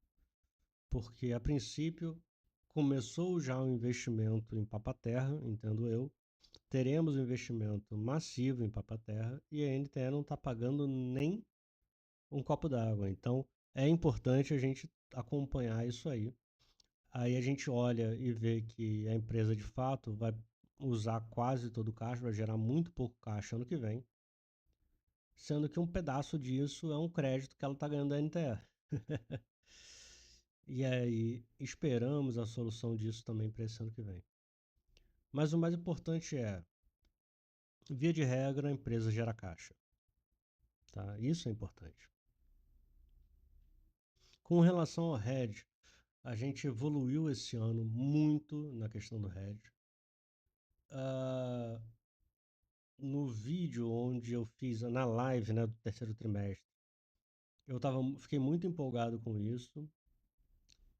[SPEAKER 1] Porque, a princípio, começou já um investimento em Papa-Terra, entendo eu. Teremos um investimento massivo em Papa-Terra e a NTE não está pagando nem um copo d'água. Então, é importante a gente acompanhar isso aí. Aí a gente olha e vê que a empresa, de fato, vai usar quase todo o caixa, vai gerar muito pouco caixa ano que vem, sendo que um pedaço disso é um crédito que ela está ganhando da NTE. E aí esperamos a solução disso também para esse ano que vem. Mas o mais importante é, via de regra, a empresa gera caixa. Tá? Isso é importante. Com relação ao hedge, a gente evoluiu esse ano muito na questão do hedge. No vídeo onde eu fiz na live, né, do terceiro trimestre, fiquei muito empolgado com isso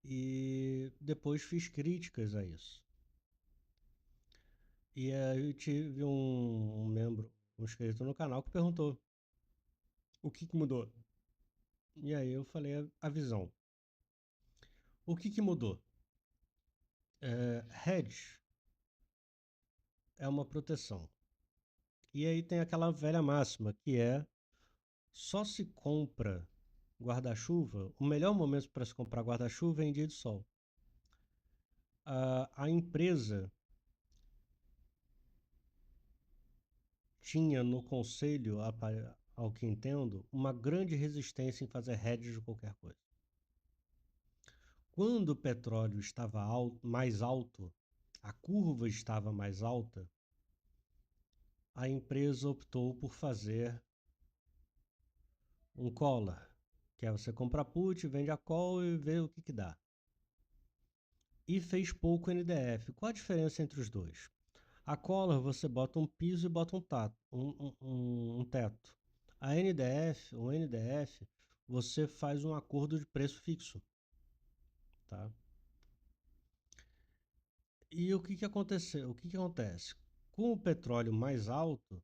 [SPEAKER 1] e depois fiz críticas a isso. E aí eu tive um membro, um inscrito no canal, que perguntou o que mudou. E aí eu falei a visão. O que mudou? Hedge é uma proteção. E aí tem aquela velha máxima que é: só se compra guarda-chuva, o melhor momento para se comprar guarda-chuva é em dia de sol. A empresa tinha no conselho, ao que entendo, uma grande resistência em fazer hedge de qualquer coisa. Quando o petróleo estava mais alto, a curva estava mais alta, a empresa optou por fazer um collar, que é você compra put, vende a call e vê o que dá. E fez pouco NDF. Qual a diferença entre os dois? A collar você bota um piso e bota um teto. A NDF, o NDF, você faz um acordo de preço fixo, tá? E o que aconteceu? O que acontece? Com o petróleo mais alto,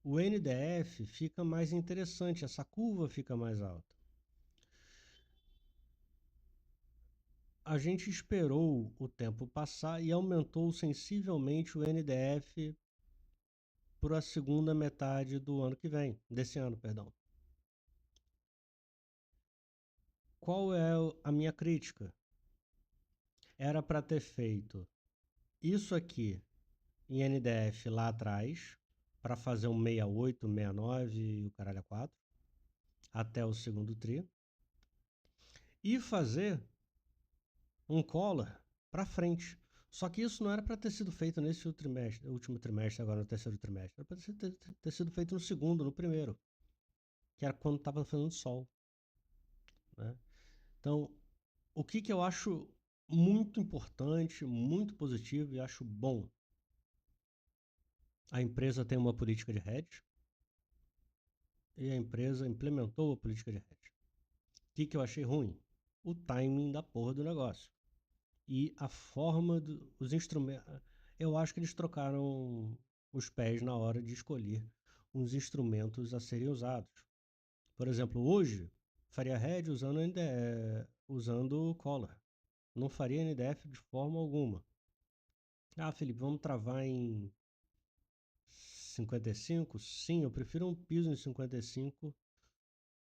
[SPEAKER 1] o NDF fica mais interessante, essa curva fica mais alta. A gente esperou o tempo passar e aumentou sensivelmente o NDF para a segunda metade do ano que vem, desse ano, perdão. Qual é a minha crítica? Era para ter feito isso aqui em NDF lá atrás, para fazer um 68, 69 e o caralho a 4, até o segundo tri, e fazer um collar para frente. Só que isso não era para ter sido feito nesse último trimestre, agora no terceiro trimestre. Era para ter sido feito no segundo, no primeiro, que era quando estava fazendo sol. Né? Então, o que eu acho muito importante, muito positivo e acho bom: a empresa tem uma política de hedge e a empresa implementou a política de hedge. O que eu achei ruim? O timing da porra do negócio. E a forma dos instrumentos. Eu acho que eles trocaram os pés na hora de escolher os instrumentos a serem usados. Por exemplo, hoje faria hedge usando collar. Não faria NDF de forma alguma. Ah, Felipe, vamos travar em 55? Sim, eu prefiro um piso em 55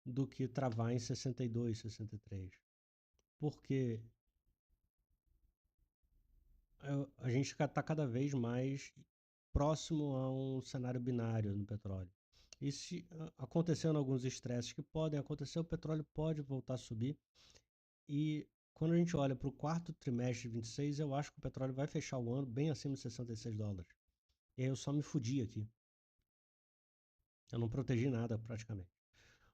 [SPEAKER 1] do que travar em 62, 63. Porque a gente está cada vez mais próximo a um cenário binário no petróleo. E se acontecendo alguns estresses que podem acontecer, o petróleo pode voltar a subir. E quando a gente olha para o quarto trimestre de 26, eu acho que o petróleo vai fechar o ano bem acima de $66. E aí eu só me fudi aqui. Eu não protegi nada praticamente.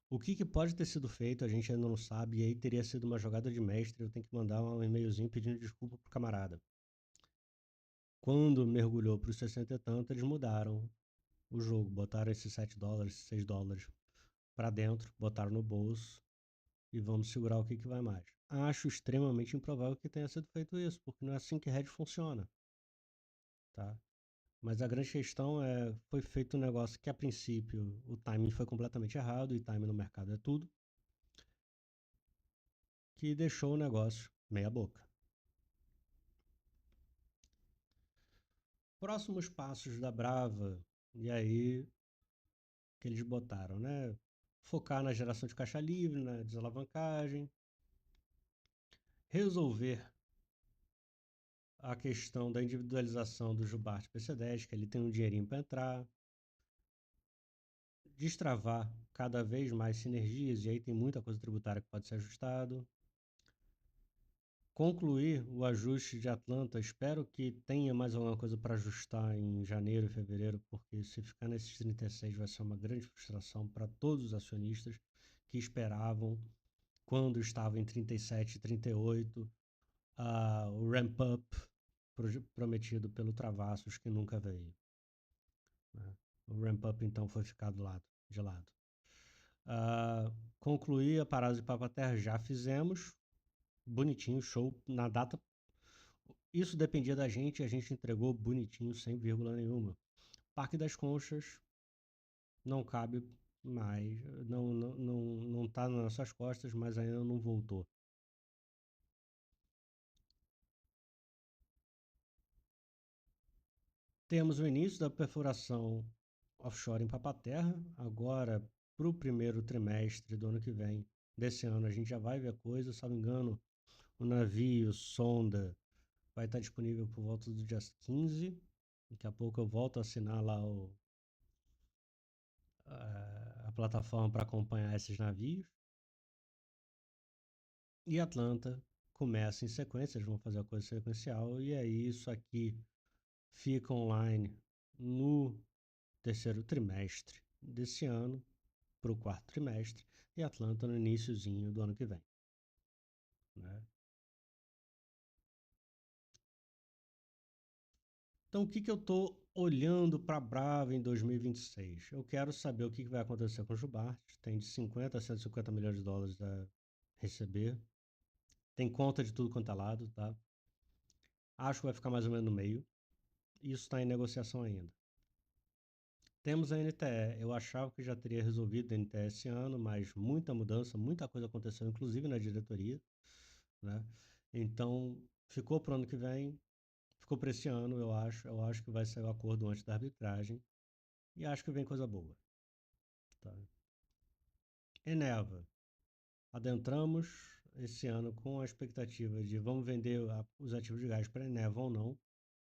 [SPEAKER 1] O que pode ter sido feito, a gente ainda não sabe, e aí teria sido uma jogada de mestre, eu tenho que mandar um e-mailzinho pedindo desculpa pro camarada. Quando mergulhou para os 60 e tanto, eles mudaram o jogo, botaram esses $7, $6 para dentro, botaram no bolso e vamos segurar o que vai mais. Acho extremamente improvável que tenha sido feito isso, porque não é assim que hedge funciona, tá? Mas a grande questão é, foi feito um negócio que a princípio o timing foi completamente errado, e timing no mercado é tudo, que deixou o negócio meia boca. Próximos passos da Brava, e aí que eles botaram, né? Focar na geração de caixa livre, na desalavancagem, resolver a questão da individualização do Jubarte PC10, que ele tem um dinheirinho para entrar, destravar cada vez mais sinergias, e aí tem muita coisa tributária que pode ser ajustado, concluir o ajuste de Atlanta. Espero que tenha mais alguma coisa para ajustar em janeiro e fevereiro, porque se ficar nesses 36 vai ser uma grande frustração para todos os acionistas que esperavam, quando estava em 37 e 38, o ramp-up prometido pelo Travassos, que nunca veio. Né? O ramp-up então foi ficado de lado. Concluir a parada de Papa-Terra já fizemos, bonitinho, show, na data. Isso dependia da gente, a gente entregou bonitinho, sem vírgula nenhuma. Parque das Conchas não cabe mais, não tá nas nossas costas, mas ainda não voltou. Temos o início da perfuração offshore em Papa-Terra. Agora, para o primeiro trimestre do ano que vem, desse ano, a gente já vai ver a coisa. Se não me engano, o navio, sonda, vai estar disponível por volta do dia 15. Daqui a pouco eu volto a assinar lá a plataforma para acompanhar esses navios. E Atlanta começa em sequência, eles vão fazer a coisa sequencial, e aí isso aqui fica online no terceiro trimestre desse ano, para o quarto trimestre, e Atlanta no iníciozinho do ano que vem. Né? Então, o que eu estou olhando para a Brava em 2026? Eu quero saber o que vai acontecer com o Jubarte. Tem de 50 a 150 milhões de dólares a receber. Tem conta de tudo quanto é lado, tá? Acho que vai ficar mais ou menos no meio. Isso está em negociação ainda. Temos a NTE. Eu achava que já teria resolvido a NTE esse ano, mas muita mudança, muita coisa aconteceu, inclusive na diretoria. Né? Então, ficou para o ano que vem, ficou para esse ano, eu acho. Eu acho que vai sair o acordo antes da arbitragem. E acho que vem coisa boa. Tá? Eneva. Adentramos esse ano com a expectativa de vamos vender os ativos de gás para a Eneva ou não.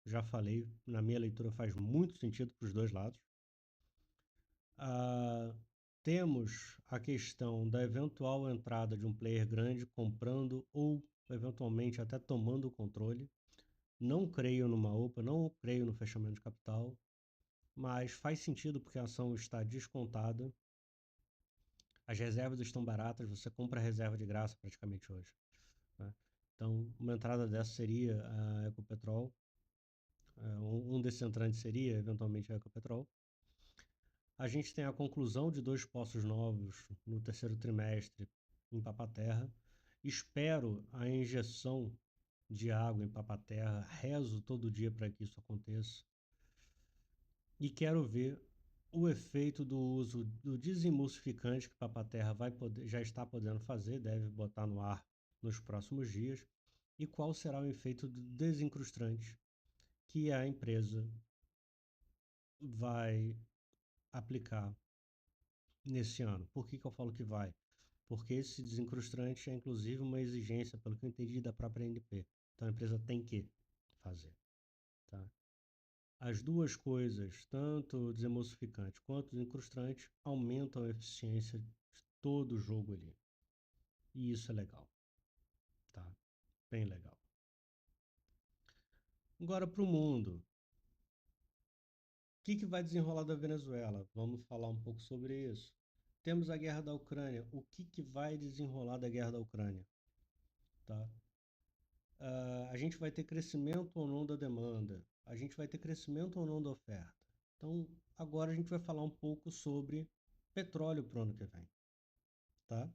[SPEAKER 1] Já falei, na minha leitura faz muito sentido para os dois lados. Temos a questão da eventual entrada de um player grande comprando ou eventualmente até tomando o controle. Não creio numa OPA, não creio no fechamento de capital, mas faz sentido porque a ação está descontada. As reservas estão baratas, você compra a reserva de graça praticamente hoje. Né? Então, uma entrada dessa seria a Ecopetrol. Um desses entrantes seria, eventualmente, a Ecopetrol. A gente tem a conclusão de 2 poços novos no terceiro trimestre em Papa-Terra. Espero a injeção de água em Papa-Terra. Rezo todo dia para que isso aconteça. E quero ver o efeito do uso do desemulsificante que Papa-Terra já está podendo fazer, deve botar no ar nos próximos dias, e qual será o efeito do desencrustante que a empresa vai aplicar nesse ano. Por que eu falo que vai? Porque esse desencrustante é inclusive uma exigência, pelo que eu entendi, da própria ANP. Então a empresa tem que fazer. Tá? As duas coisas, tanto o desemulsificante quanto o desencrustante, aumentam a eficiência de todo o jogo ali. E isso é legal. Tá? bem legal. Agora para o mundo. O que vai desenrolar da Venezuela? Vamos falar um pouco sobre isso. Temos a guerra da Ucrânia. O que vai desenrolar da guerra da Ucrânia? Tá? A gente vai ter crescimento ou não da demanda? A gente vai ter crescimento ou não da oferta? Então, agora a gente vai falar um pouco sobre petróleo para o ano que vem. Tá?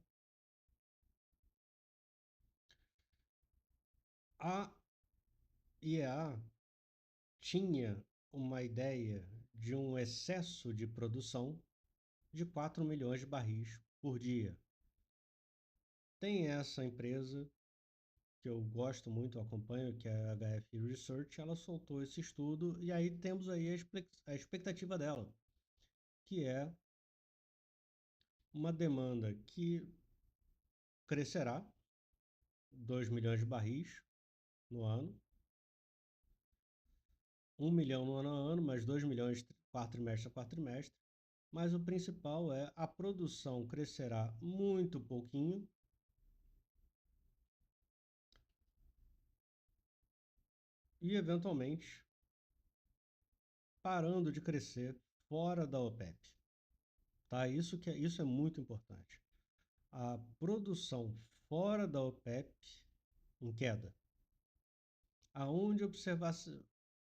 [SPEAKER 1] A IEA tinha uma ideia de um excesso de produção de 4 milhões de barris por dia. Tem essa empresa que eu gosto muito, eu acompanho, que é a HF Research, ela soltou esse estudo e aí temos aí a expectativa dela, que é uma demanda que crescerá 2 milhões de barris no ano, 1 milhão no ano a ano, mais 2 milhões quarto trimestre a quarto trimestre, mas o principal é a produção crescerá muito pouquinho e eventualmente parando de crescer fora da OPEP. Tá? Isso é muito importante. A produção fora da OPEP em queda, aonde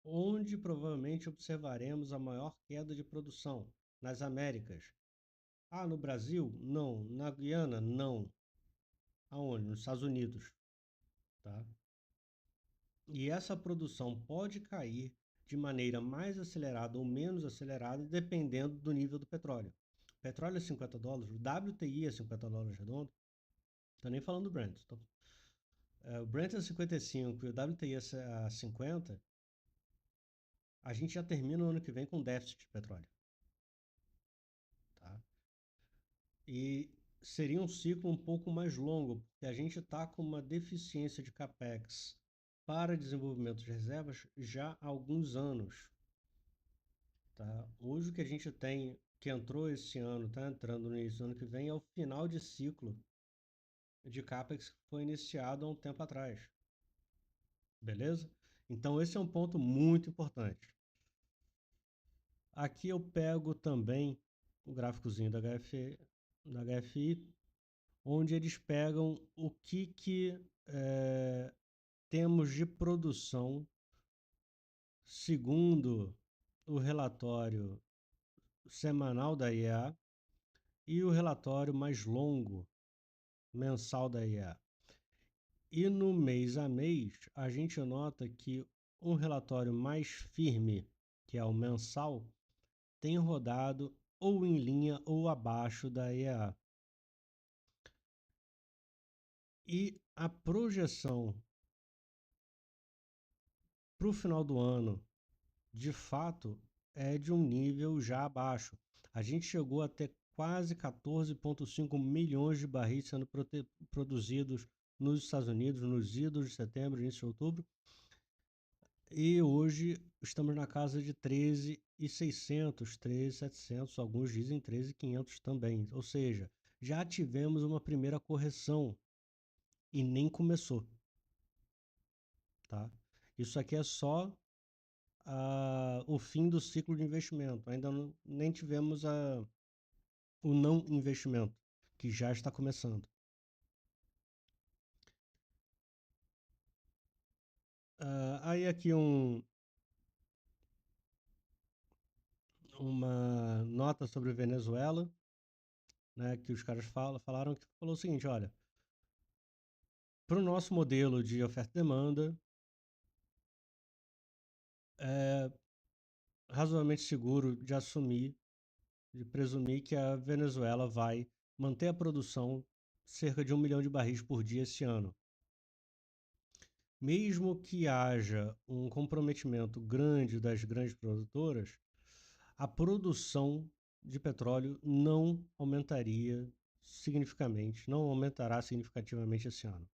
[SPEAKER 1] onde provavelmente observaremos a maior queda de produção nas Américas. Ah, no Brasil? Não. Na Guiana? Não. Aonde? Nos Estados Unidos, tá? E essa produção pode cair de maneira mais acelerada ou menos acelerada, dependendo do nível do petróleo. O petróleo é $50, o WTI é $50 redondo, não tô nem falando do Brent. O Brent é 55 e o WTI é 50, a gente já termina o ano que vem com déficit de petróleo. Tá? E seria um ciclo um pouco mais longo, porque a gente está com uma deficiência de capex para desenvolvimento de reservas já há alguns anos. Tá? Hoje o que a gente tem, que entrou esse ano, está entrando no início do ano que vem, é o final de ciclo de capex que foi iniciado há um tempo atrás. Beleza? Então esse é um ponto muito importante. Aqui eu pego também o gráficozinho da HFI, onde eles pegam o que temos de produção segundo o relatório semanal da IEA e o relatório mais longo mensal da IEA. E no mês a mês, a gente nota que um relatório mais firme, que é o mensal, tem rodado ou em linha ou abaixo da IEA. E a projeção para o final do ano, de fato, é de um nível já abaixo. A gente chegou a ter quase 14,5 milhões de barris sendo produzidos nos Estados Unidos nos idos de setembro, início de outubro, e hoje estamos na casa de 13,600, 13,700, alguns dizem 13,500 também. Ou seja, já tivemos uma primeira correção e nem começou. Tá? Isso aqui é só o fim do ciclo de investimento. Ainda nem tivemos o não investimento, que já está começando. Aí aqui uma nota sobre Venezuela, né, que os caras falaram que falou o seguinte, olha, para o nosso modelo de oferta e demanda, é razoavelmente seguro de presumir que a Venezuela vai manter a produção cerca de 1 milhão de barris por dia esse ano. Mesmo que haja um comprometimento grande das grandes produtoras, a produção de petróleo não aumentará significativamente esse ano.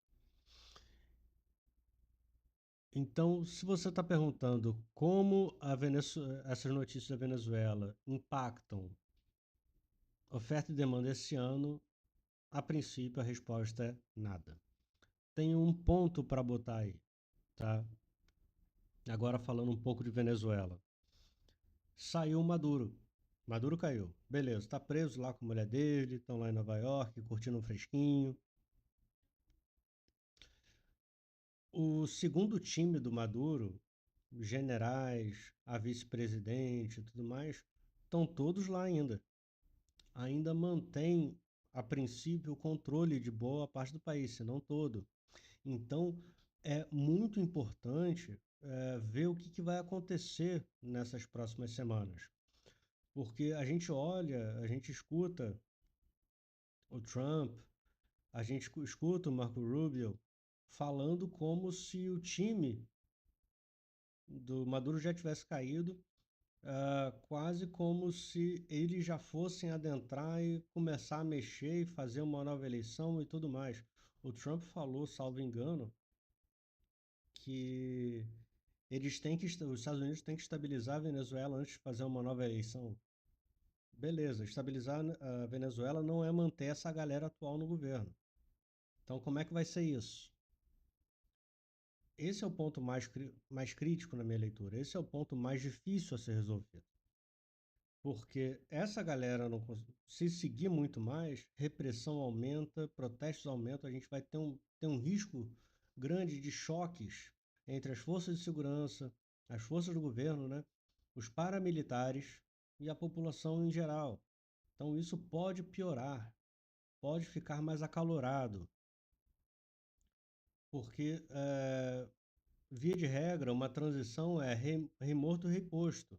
[SPEAKER 1] Então, se você está perguntando como essas notícias da Venezuela impactam oferta e demanda esse ano, a princípio a resposta é nada. tenho um ponto para botar aí, tá? Agora falando um pouco de Venezuela. Saiu o Maduro. Maduro caiu. Beleza, tá preso lá com a mulher dele, estão lá em Nova York, curtindo um fresquinho. O segundo time do Maduro, generais, a vice-presidente e tudo mais, estão todos lá ainda. Ainda mantém, a princípio, o controle de boa parte do país, se não todo. Então, é muito importante ver o que vai acontecer nessas próximas semanas. Porque a gente olha, a gente escuta o Trump, a gente escuta o Marco Rubio falando como se o time do Maduro já tivesse caído, quase como se eles já fossem adentrar e começar a mexer e fazer uma nova eleição e tudo mais. O Trump falou, salvo engano, que os Estados Unidos têm que estabilizar a Venezuela antes de fazer uma nova eleição. Beleza, estabilizar a Venezuela não é manter essa galera atual no governo. Então, como é que vai ser isso? Esse é o ponto mais crítico na minha leitura. Esse é o ponto mais difícil a ser resolvido. Porque essa galera, não, se seguir muito mais, repressão aumenta, protestos aumentam, a gente vai ter um risco grande de choques entre as forças de segurança, as forças do governo, né, os paramilitares e a população em geral. Então isso pode piorar, pode ficar mais acalorado, porque, via de regra, uma transição é rei morto, rei posto.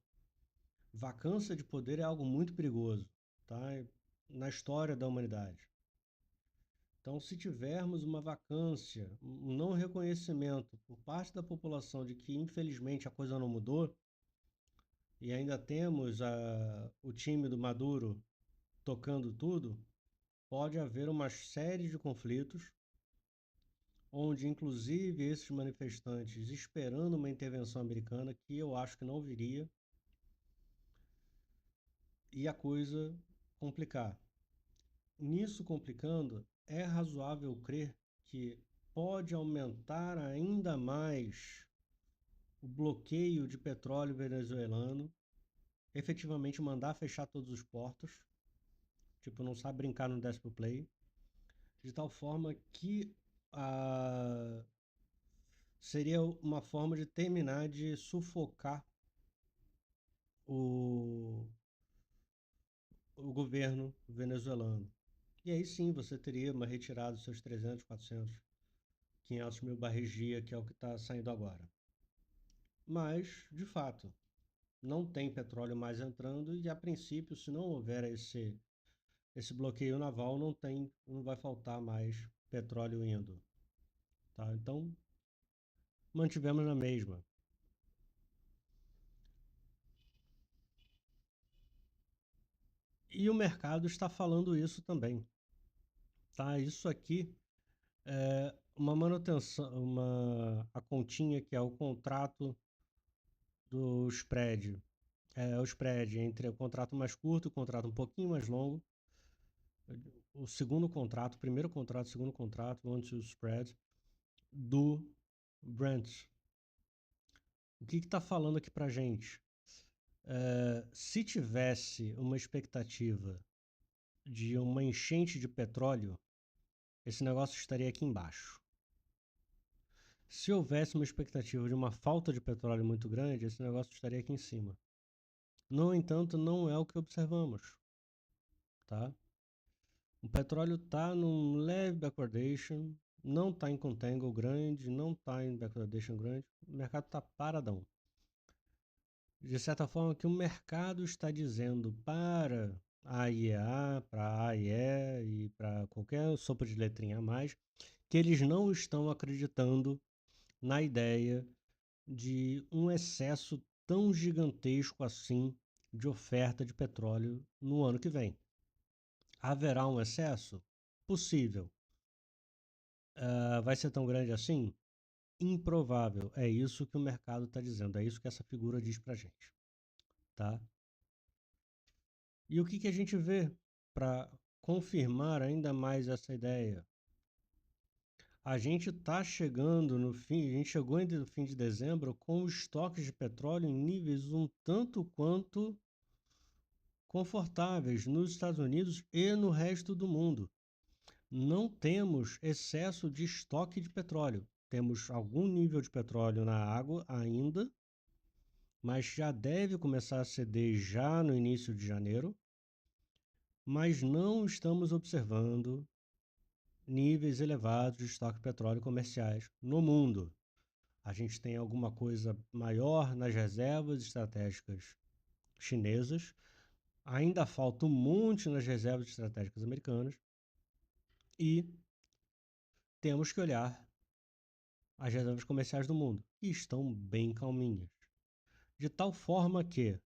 [SPEAKER 1] Vacância de poder é algo muito perigoso, tá? Na história da humanidade. Então, se tivermos uma vacância, um não reconhecimento por parte da população de que, infelizmente, a coisa não mudou, e ainda temos o time do Maduro tocando tudo, pode haver uma série de conflitos, onde, inclusive, esses manifestantes esperando uma intervenção americana, que eu acho que não viria, e a coisa complicar. Nisso complicando, é razoável crer que pode aumentar ainda mais o bloqueio de petróleo venezuelano, efetivamente mandar fechar todos os portos, tipo, não sabe brincar no décimo play, de tal forma que seria uma forma de terminar de sufocar o, o governo venezuelano. E aí sim você teria uma retirada dos seus 300, 400, 500 mil barris dia, que é o que está saindo agora. Mas, de fato, não tem petróleo mais entrando e, a princípio, se não houver esse bloqueio naval, não vai faltar mais petróleo indo. Tá? Então, mantivemos na mesma. E o mercado está falando isso também. Tá? Isso aqui é uma manutenção, a continha que é o contrato do spread. É o spread entre o contrato mais curto e o contrato um pouquinho mais longo. O segundo contrato, o primeiro contrato, o segundo contrato, antes do spread, do Brent. O que está falando aqui para gente? Se tivesse uma expectativa de uma enchente de petróleo, esse negócio estaria aqui embaixo. Se houvesse uma expectativa de uma falta de petróleo muito grande, esse negócio estaria aqui em cima. No entanto, não é o que observamos. Tá? O petróleo está num leve backwardation, não está em contango grande, não está em backwardation grande, o mercado está paradão. De certa forma, que o mercado está dizendo para a IEA, para a AIE e para qualquer sopa de letrinha a mais, que eles não estão acreditando na ideia de um excesso tão gigantesco assim de oferta de petróleo no ano que vem. Haverá um excesso? Possível. Vai ser tão grande assim? Improvável. É isso que o mercado está dizendo, é isso que essa figura diz para gente. Tá? E o que a gente vê para confirmar ainda mais essa ideia? A gente está chegando no fim, a gente chegou no fim de dezembro com estoques de petróleo em níveis um tanto quanto confortáveis nos Estados Unidos e no resto do mundo. Não temos excesso de estoque de petróleo. Temos algum nível de petróleo na água ainda, mas já deve começar a ceder já no início de janeiro. Mas não estamos observando níveis elevados de estoque de petróleo comerciais no mundo. A gente tem alguma coisa maior nas reservas estratégicas chinesas, ainda falta um monte nas reservas estratégicas americanas e temos que olhar as reservas comerciais do mundo, que estão bem calminhas. De tal forma que,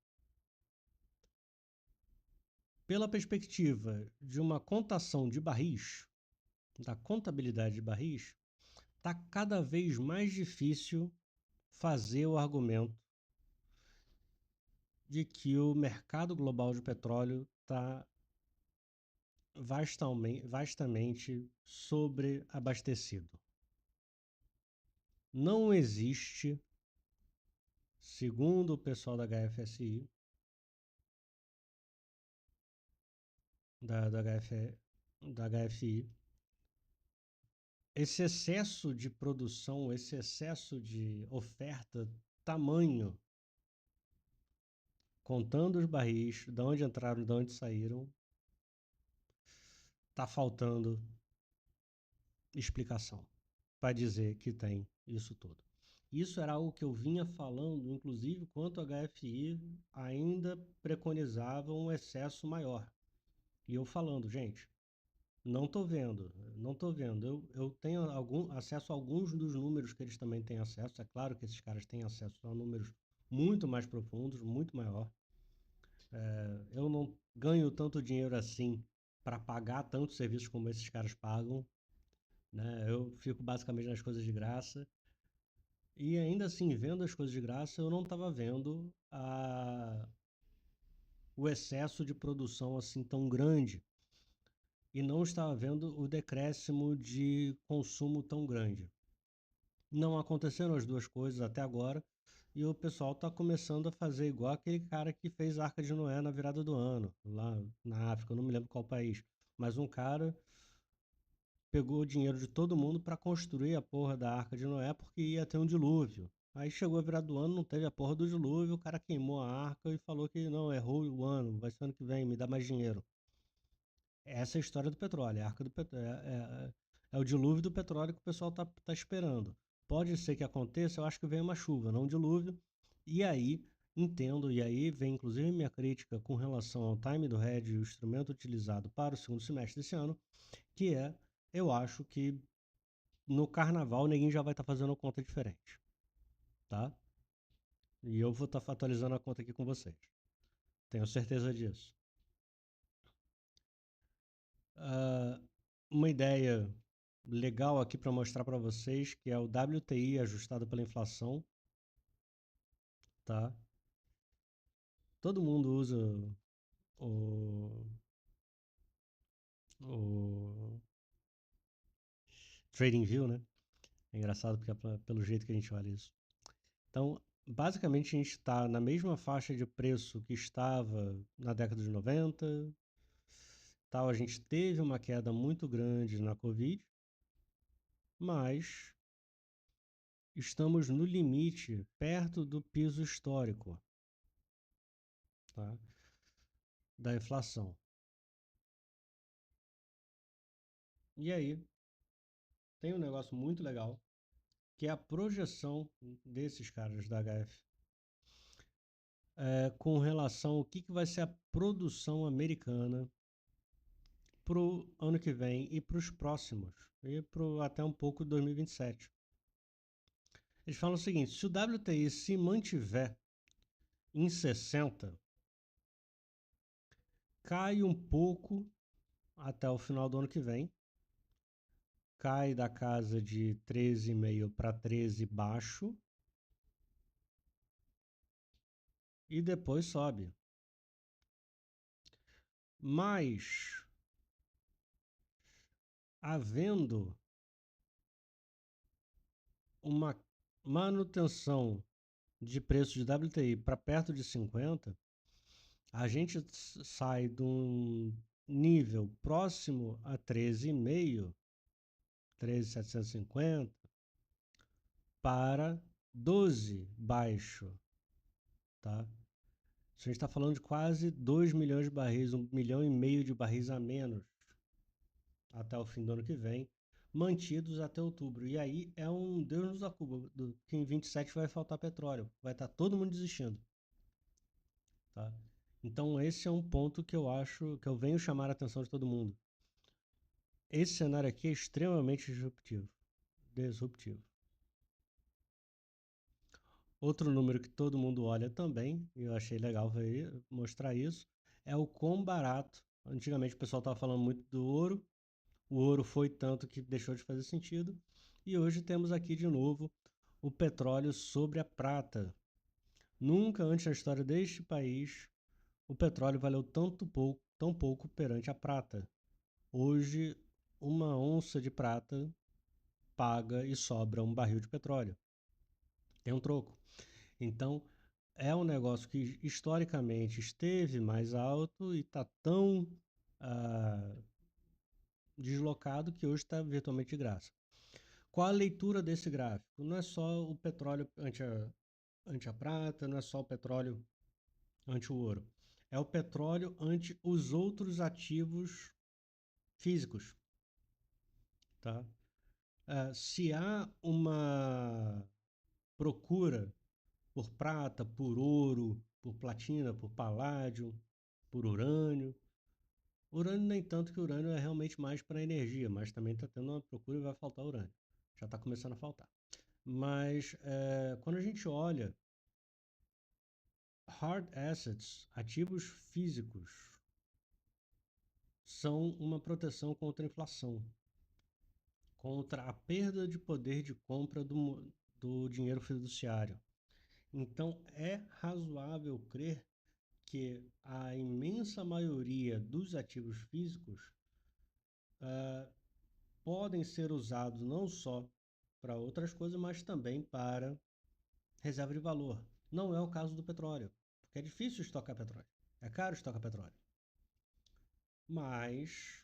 [SPEAKER 1] pela perspectiva de uma contação de barris, da contabilidade de barris, está cada vez mais difícil fazer o argumento de que o mercado global de petróleo está vastamente sobreabastecido. Não existe, segundo o pessoal da HFSI, da HFI, esse excesso de produção, esse excesso de oferta, tamanho, contando os barris, de onde entraram e de onde saíram, está faltando explicação para dizer que tem isso tudo. Isso era algo que eu vinha falando, inclusive, quanto a HFI ainda preconizava um excesso maior. E eu falando, gente, não estou vendo, não estou vendo. Eu tenho acesso a alguns dos números que eles também têm acesso. É claro que esses caras têm acesso a números muito mais profundos, muito maior. Eu não ganho tanto dinheiro assim para pagar tantos serviços como esses caras pagam, né? Eu fico basicamente nas coisas de graça. E ainda assim, vendo as coisas de graça, eu não estava vendo o excesso de produção assim tão grande. E não estava vendo o decréscimo de consumo tão grande. Não aconteceram as duas coisas até agora. E o pessoal está começando a fazer igual aquele cara que fez a Arca de Noé na virada do ano, lá na África, eu não me lembro qual país. Mas um cara pegou o dinheiro de todo mundo para construir a porra da Arca de Noé porque ia ter um dilúvio. Aí chegou a virada do ano, não teve a porra do dilúvio, o cara queimou a arca e falou que não, errou o ano, vai ser ano que vem, me dá mais dinheiro. Essa é a história do petróleo, a arca do petróleo. É o dilúvio do petróleo que o pessoal tá esperando. Pode ser que aconteça, eu acho que vem uma chuva, não um dilúvio. E aí, entendo, e aí vem inclusive minha crítica com relação ao time do hedge, o instrumento utilizado para o segundo semestre desse ano, que é, eu acho que no carnaval ninguém já vai estar fazendo conta diferente, tá? E eu vou estar atualizando a conta aqui com vocês. Tenho certeza disso. Uh, uma ideia legal aqui para mostrar para vocês que é o WTI ajustado pela inflação, tá? Todo mundo usa o, o TradingView, né? É engraçado porque é pelo jeito que a gente olha isso. Então, basicamente a gente está na mesma faixa de preço que estava na década de 90. Tal, a gente teve uma queda muito grande na Covid, mas estamos no limite, perto do piso histórico, tá? Da inflação. E aí, tem um negócio muito legal, que é a projeção desses caras da HF com relação ao que vai ser a produção americana para o ano que vem e para os próximos, e até um pouco de 2027. Eles falam o seguinte: se o WTI se mantiver em 60, cai um pouco até o final do ano que vem, cai da casa de 13,5 para 13 baixo e depois sobe. Mas, havendo uma manutenção de preço de WTI para perto de 50, a gente sai de um nível próximo a 13,5, 13,750, para 12 baixo, tá? A gente está falando de quase 2 milhões de barris, 1,5 milhão de barris a menos até o fim do ano que vem, mantidos até outubro. E aí é um Deus nos acuda, que em 27 vai faltar petróleo, vai estar todo mundo desistindo, tá? Então esse é um ponto que eu acho, que eu venho chamar a atenção de todo mundo. Esse cenário aqui é extremamente disruptivo. Outro número que todo mundo olha também, e eu achei legal mostrar isso, é o quão barato. Antigamente o pessoal estava falando muito do ouro, o ouro foi tanto que deixou de fazer sentido, e hoje temos aqui de novo o petróleo sobre a prata. Nunca antes na história deste país o petróleo valeu tão pouco perante a prata. Hoje, uma onça de prata paga e sobra um barril de petróleo. Tem um troco. Então, é um negócio que historicamente esteve mais alto e está tão deslocado que hoje está virtualmente de graça. Qual a leitura desse gráfico? Não é só o petróleo ante a prata, não é só o petróleo ante o ouro. É o petróleo ante os outros ativos físicos. Tá? Se há uma procura por prata, por ouro, por platina, por paládio, por urânio. Urânio nem tanto, que urânio é realmente mais para energia, mas também está tendo uma procura e vai faltar urânio. Já está começando a faltar. Mas quando a gente olha hard assets, ativos físicos, são uma proteção contra a inflação, contra a perda de poder de compra do dinheiro fiduciário. Então é razoável crer que a imensa maioria dos ativos físicos podem ser usados não só para outras coisas, mas também para reserva de valor. Não é o caso do petróleo, porque é difícil estocar petróleo, é caro estocar petróleo. Mas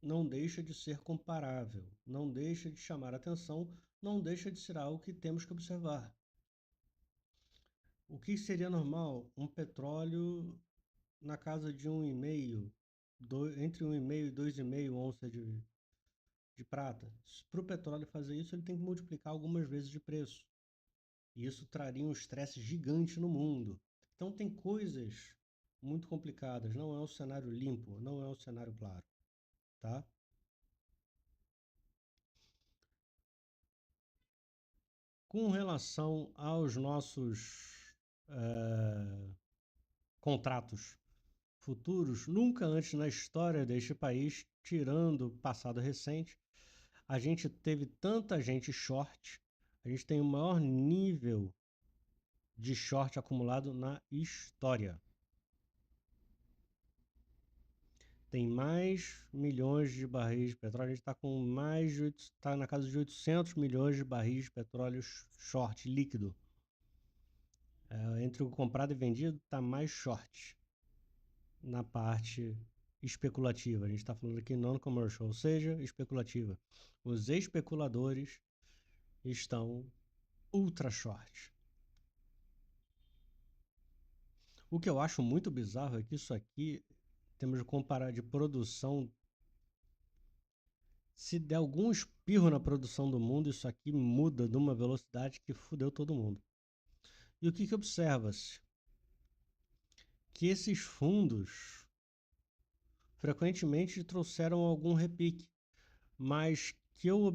[SPEAKER 1] não deixa de ser comparável, não deixa de chamar atenção, não deixa de ser algo que temos que observar. O que seria normal? Um petróleo na casa de 1,5, entre 1,5 e 2,5 onça de prata. Para o petróleo fazer isso, ele tem que multiplicar algumas vezes de preço. E isso traria um estresse gigante no mundo. Então tem coisas muito complicadas, não é um cenário limpo, não é um cenário claro, tá? Com relação aos nossos contratos futuros, nunca antes na história deste país, tirando o passado recente, a gente teve tanta gente short, a gente tem o maior nível de short acumulado na história. Tem mais milhões de barris de petróleo, a gente está com está na casa de 800 milhões de barris de petróleo short líquido. Entre o comprado e vendido, está mais short na parte especulativa. A gente está falando aqui non-commercial, ou seja, especulativa. Os especuladores estão ultra short. O que eu acho muito bizarro é que isso aqui, temos de comparar de produção. Se der algum espirro na produção do mundo, isso aqui muda de uma velocidade que fudeu todo mundo. E o que observa-se? Que esses fundos frequentemente trouxeram algum repique, mas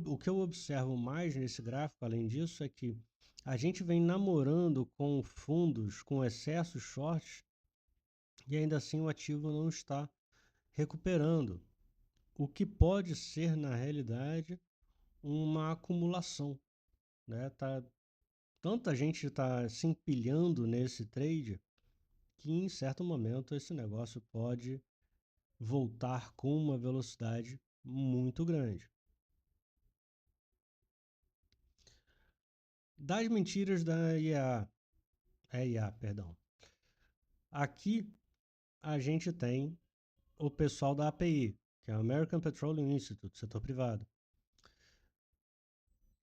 [SPEAKER 1] o que eu observo mais nesse gráfico, além disso, é que a gente vem namorando com fundos com excessos shorts e ainda assim o ativo não está recuperando, o que pode ser, na realidade, uma acumulação, né? Tanta gente está se empilhando nesse trade que em certo momento esse negócio pode voltar com uma velocidade muito grande. Das mentiras da EIA, perdão. Aqui a gente tem o pessoal da API, que é o American Petroleum Institute, setor privado.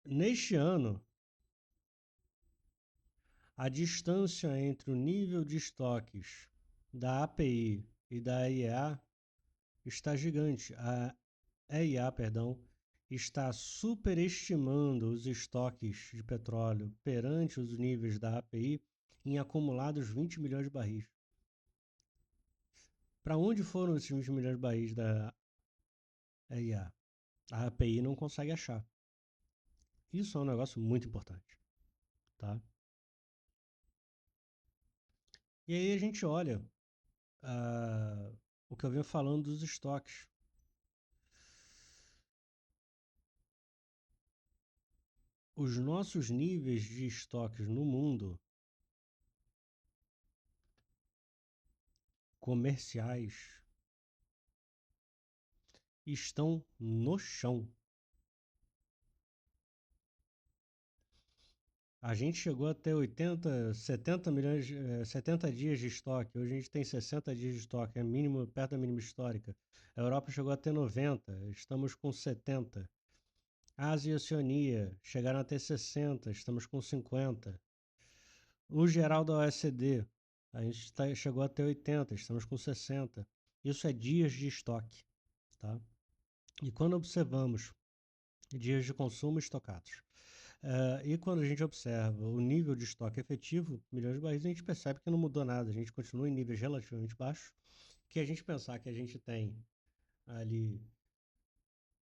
[SPEAKER 1] Neste ano, a distância entre o nível de estoques da API e da EIA está gigante. A EIA, está superestimando os estoques de petróleo perante os níveis da API em acumulados 20 milhões de barris. Para onde foram esses 20 milhões de barris da EIA? A API não consegue achar. Isso é um negócio muito importante, tá? E aí a gente olha o que eu venho falando dos estoques. Os nossos níveis de estoques no mundo comerciais estão no chão. A gente chegou a ter 70 milhões, 70 dias de estoque. Hoje a gente tem 60 dias de estoque, é mínimo, perto da mínima histórica. A Europa chegou a ter 90, estamos com 70. Ásia e Oceania chegaram a ter 60, estamos com 50. O geral da OECD, a gente chegou a ter 80, estamos com 60. Isso é dias de estoque, tá? E quando observamos dias de consumo estocados, e quando a gente observa o nível de estoque efetivo, milhões de barris, a gente percebe que não mudou nada, a gente continua em níveis relativamente baixos, que a gente pensar que a gente tem ali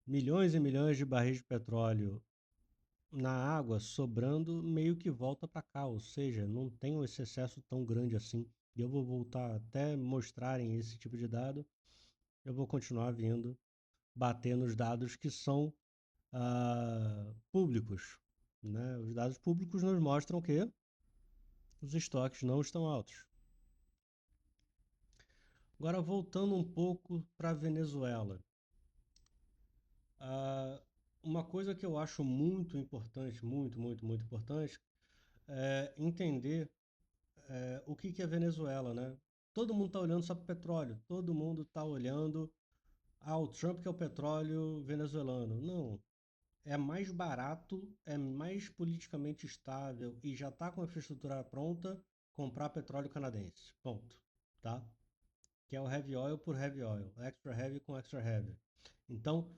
[SPEAKER 1] milhões e milhões de barris de petróleo na água sobrando, meio que volta para cá, ou seja, não tem esse excesso tão grande assim. E eu vou voltar até mostrarem esse tipo de dado, eu vou continuar vindo bater nos dados que são públicos. Né? Os dados públicos nos mostram que os estoques não estão altos. Agora, voltando um pouco para a Venezuela. Uma coisa que eu acho muito importante, muito importante, é entender o que é Venezuela, né? Todo mundo está olhando só para o petróleo, todo mundo está olhando, o Trump que é o petróleo venezuelano. Não, é mais barato, é mais politicamente estável e já está com a infraestrutura pronta comprar petróleo canadense. Ponto. Tá? Que é o heavy oil por heavy oil, extra heavy com extra heavy. Então,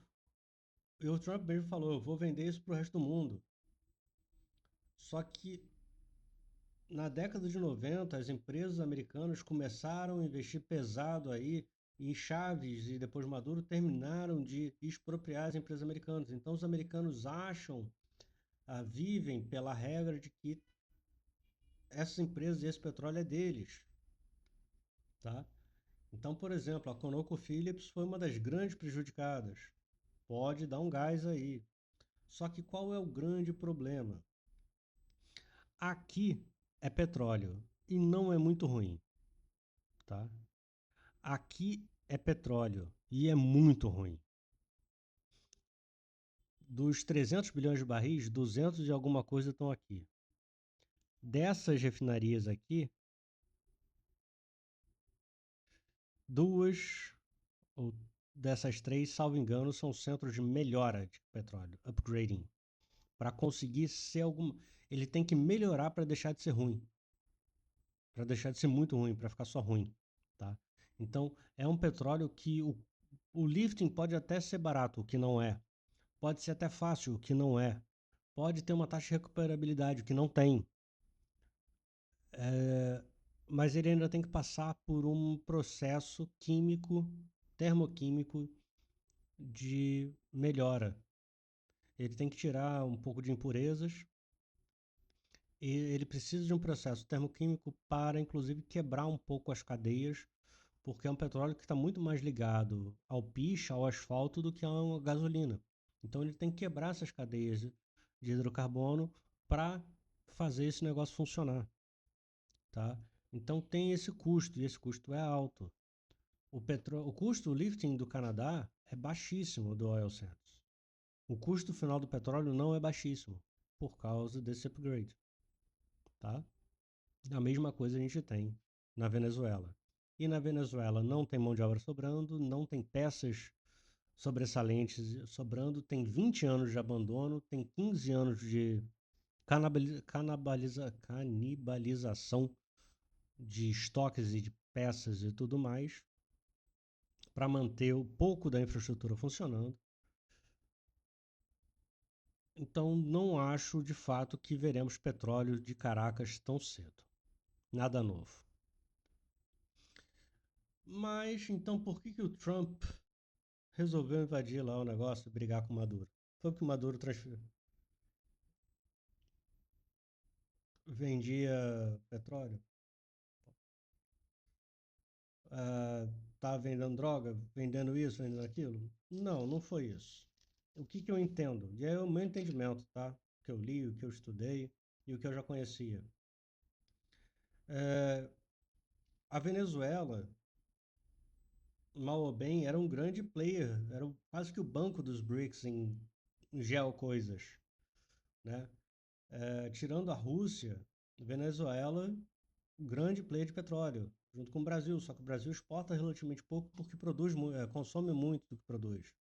[SPEAKER 1] o Trump mesmo falou, eu vou vender isso para o resto do mundo. Só que na década de 90, as empresas americanas começaram a investir pesado aí e Chaves e depois Maduro terminaram de expropriar as empresas americanas. Então os americanos acham, vivem pela regra de que essas empresas e esse petróleo é deles, tá? Então, por exemplo, a ConocoPhillips foi uma das grandes prejudicadas. Pode dar um gás aí. Só que qual é o grande problema? Aqui é petróleo e não é muito ruim, tá? Aqui é petróleo e é muito ruim. Dos 300 bilhões de barris, 200 de alguma coisa estão aqui. Dessas refinarias aqui, duas ou dessas três, salvo engano, são centros de melhora de petróleo, upgrading, para conseguir ser algum. Ele tem que melhorar para deixar de ser ruim, para deixar de ser muito ruim, para ficar só ruim, tá? Então é um petróleo que o lifting pode até ser barato, o que não é. Pode ser até fácil, o que não é. Pode ter uma taxa de recuperabilidade, o que não tem. Mas ele ainda tem que passar por um processo químico, termoquímico de melhora. Ele tem que tirar um pouco de impurezas e ele precisa de um processo termoquímico para, inclusive, quebrar um pouco as cadeias, porque é um petróleo que está muito mais ligado ao piche, ao asfalto, do que a uma gasolina. Então ele tem que quebrar essas cadeias de hidrocarbono para fazer esse negócio funcionar, tá? Então tem esse custo, e esse custo é alto. O custo do lifting do Canadá é baixíssimo do oil sands. O custo final do petróleo não é baixíssimo. por causa desse upgrade, tá? A mesma coisa a gente tem na Venezuela. E na Venezuela não tem mão de obra sobrando, não tem peças sobressalentes sobrando, tem 20 anos de abandono, tem 15 anos de canibalização de estoques e de peças e tudo mais para manter o pouco da infraestrutura funcionando. Então, não acho de fato que veremos petróleo de Caracas tão cedo. Nada novo. Mas, então, por que o Trump resolveu invadir lá o negócio e brigar com o Maduro? Foi porque o Maduro vendia petróleo? Tá vendendo droga? Vendendo isso, vendendo aquilo? Não, não foi isso. O que eu entendo? E é o meu entendimento, tá? O que eu li, o que eu estudei e o que eu já conhecia. A Venezuela, mal ou bem, era um grande player, era quase que o banco dos BRICS em geocoisas, né? Tirando a Rússia, Venezuela, grande player de petróleo, junto com o Brasil, só que o Brasil exporta relativamente pouco porque consome muito do que produz.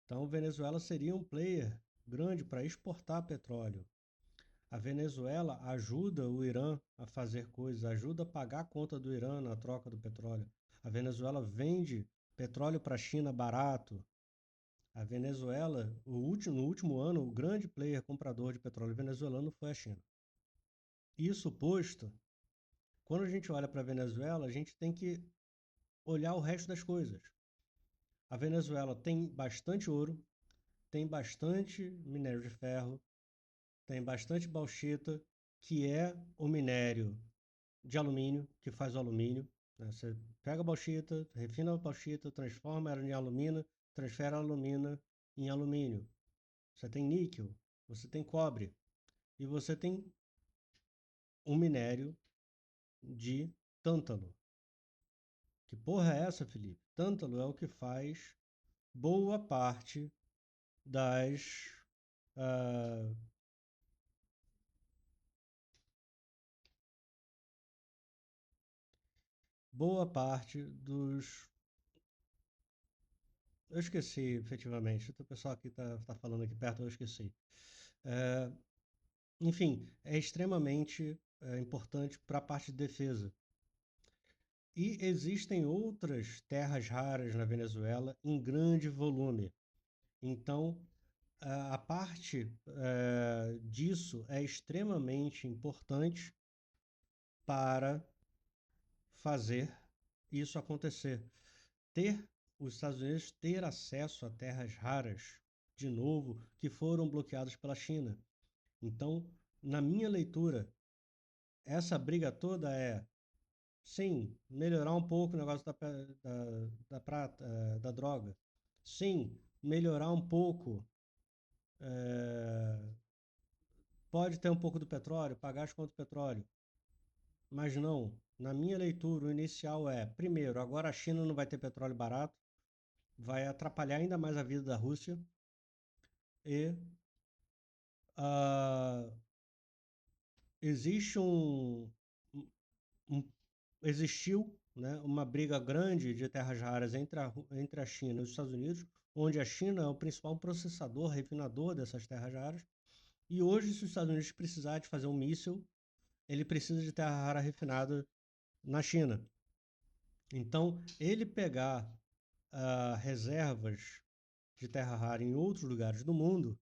[SPEAKER 1] Então, Venezuela seria um player grande para exportar petróleo. A Venezuela ajuda o Irã a fazer coisas, ajuda a pagar a conta do Irã na troca do petróleo. A Venezuela vende petróleo para a China barato. A Venezuela, no último ano, o grande player comprador de petróleo venezuelano foi a China. Isso posto, quando a gente olha para a Venezuela, a gente tem que olhar o resto das coisas. A Venezuela tem bastante ouro, tem bastante minério de ferro, tem bastante bauxita, que é o minério de alumínio, que faz o alumínio. Né? Você pega a bauxita, refina a bauxita, transforma ela em alumina, transfere a alumina em alumínio. Você tem níquel, você tem cobre e você tem um minério de tântalo. Que porra é essa, Felipe? Tântalo é o que faz boa parte das uh, boa parte dos. Eu esqueci, efetivamente. O pessoal aqui tá falando aqui perto, eu esqueci. É, enfim, é extremamente importante para a parte de defesa. E existem outras terras raras na Venezuela em grande volume. Então, a parte disso é extremamente importante para fazer isso acontecer. Os Estados Unidos ter acesso a terras raras, de novo, que foram bloqueadas pela China. Então, na minha leitura, essa briga toda é, sim, melhorar um pouco o negócio da prata, da droga. Sim, melhorar um pouco, pode ter um pouco do petróleo, pagar as contas do petróleo. Mas não, na minha leitura, o inicial é, primeiro, agora a China não vai ter petróleo barato, vai atrapalhar ainda mais a vida da Rússia e uh, existe um existiu, né, uma briga grande de terras raras entre a China e os Estados Unidos, onde a China é o principal processador, refinador dessas terras raras, e hoje, se os Estados Unidos precisar de fazer um míssil, ele precisa de terra rara refinada na China. Então, ele pegar reservas de terra rara em outros lugares do mundo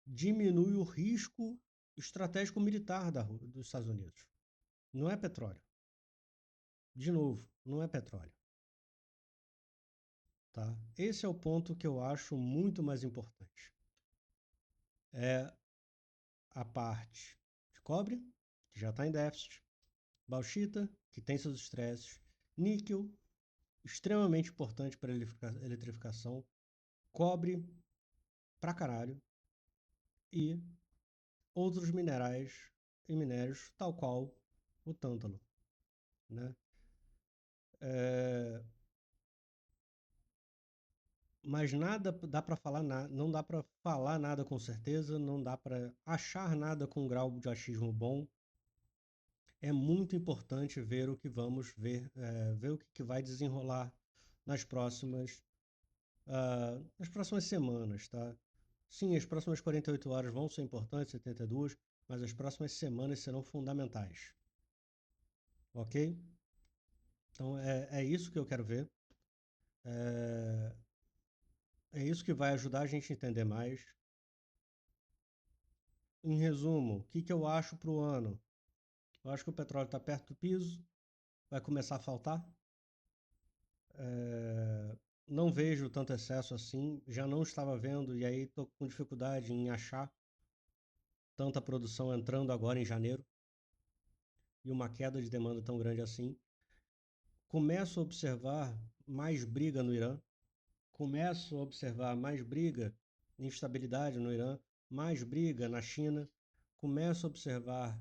[SPEAKER 1] diminui o risco estratégico militar dos Estados Unidos. Não é petróleo. De novo, não é petróleo. Tá? Esse é o ponto que eu acho muito mais importante. É a parte de cobre, que já está em déficit, bauxita, que tem seus estresses, níquel, extremamente importante para a eletrificação, cobre pra caralho, e outros minerais e minérios, tal qual o tântalo. Né? É, Mas nada dá para falar nada, não dá para falar nada com certeza, não dá para achar nada com grau de achismo bom. É muito importante ver o que vamos ver, ver o que vai desenrolar nas próximas semanas, tá? Sim, as próximas 48 horas vão ser importantes, 72, mas as próximas semanas serão fundamentais, ok? Então é isso que eu quero ver. É, é isso que vai ajudar a gente a entender mais. Em resumo, o que eu acho para o ano? Eu acho que o petróleo está perto do piso, vai começar a faltar. Não vejo tanto excesso assim, já não estava vendo e aí estou com dificuldade em achar tanta produção entrando agora em janeiro e uma queda de demanda tão grande assim. Começo a observar mais briga no Irã, começo a observar mais briga, instabilidade no Irã, mais briga na China, começo a observar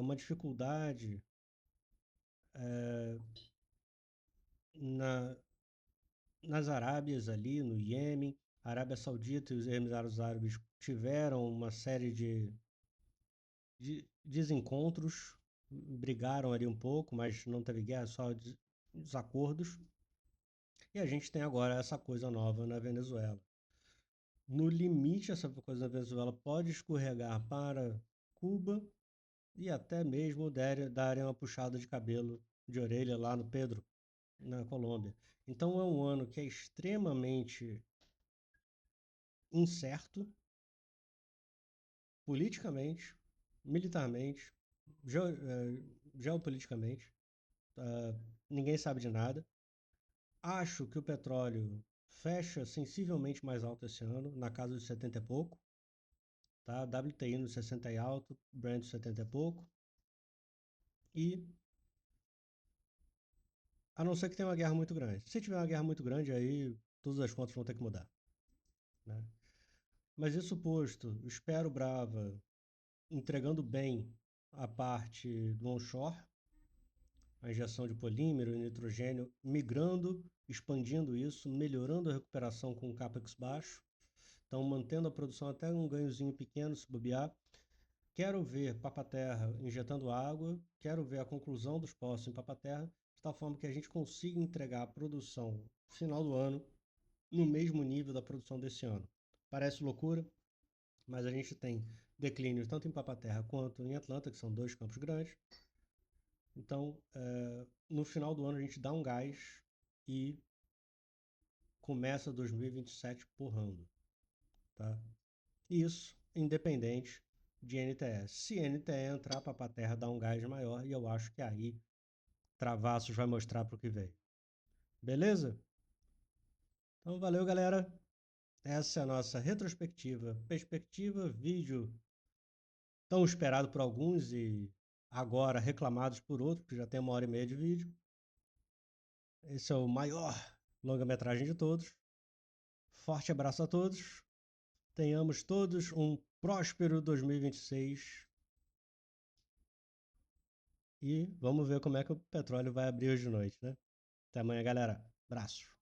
[SPEAKER 1] uma dificuldade na, nas Arábias ali, no Iêmen. A Arábia Saudita e os Emirados Árabes tiveram uma série de desencontros, brigaram ali um pouco, mas não teve guerra, só desacordos. E a gente tem agora essa coisa nova na Venezuela. No limite, essa coisa na Venezuela pode escorregar para Cuba e até mesmo darem uma puxada de cabelo de orelha lá no Pedro, na Colômbia. Então é um ano que é extremamente incerto, politicamente, militarmente, geopoliticamente. Ninguém sabe de nada. Acho que o petróleo fecha sensivelmente mais alto esse ano, na casa de 70 e pouco. Tá? WTI no 60 e alto, Brent 70 e pouco. E a não ser que tenha uma guerra muito grande. Se tiver uma guerra muito grande, aí todas as contas vão ter que mudar. Né? Mas isso posto, espero Brava entregando bem a parte do onshore, a injeção de polímero e nitrogênio, migrando, expandindo isso, melhorando a recuperação com capex baixo, então mantendo a produção até um ganhozinho pequeno se bobear. Quero ver Papa-Terra injetando água, quero ver a conclusão dos poços em Papa-Terra, de tal forma que a gente consiga entregar a produção final do ano no mesmo nível da produção desse ano. Parece loucura, mas a gente tem declínios tanto em Papa-Terra quanto em Atlanta, que são dois campos grandes. Então, no final do ano a gente dá um gás e começa 2027 porrando, tá? Isso independente de NTE. Se NTE entrar, Papa-Terra dá um gás maior e eu acho que aí Travassos vai mostrar para o que vem. Beleza? Então valeu, galera. Essa é a nossa retrospectiva, perspectiva, vídeo tão esperado por alguns e agora reclamados por outros, que já tem 1h30 de vídeo. Esse é o maior longa-metragem de todos. Forte abraço a todos. Tenhamos todos um próspero 2026. E vamos ver como é que o petróleo vai abrir hoje de noite, né? Até amanhã, galera. Abraço.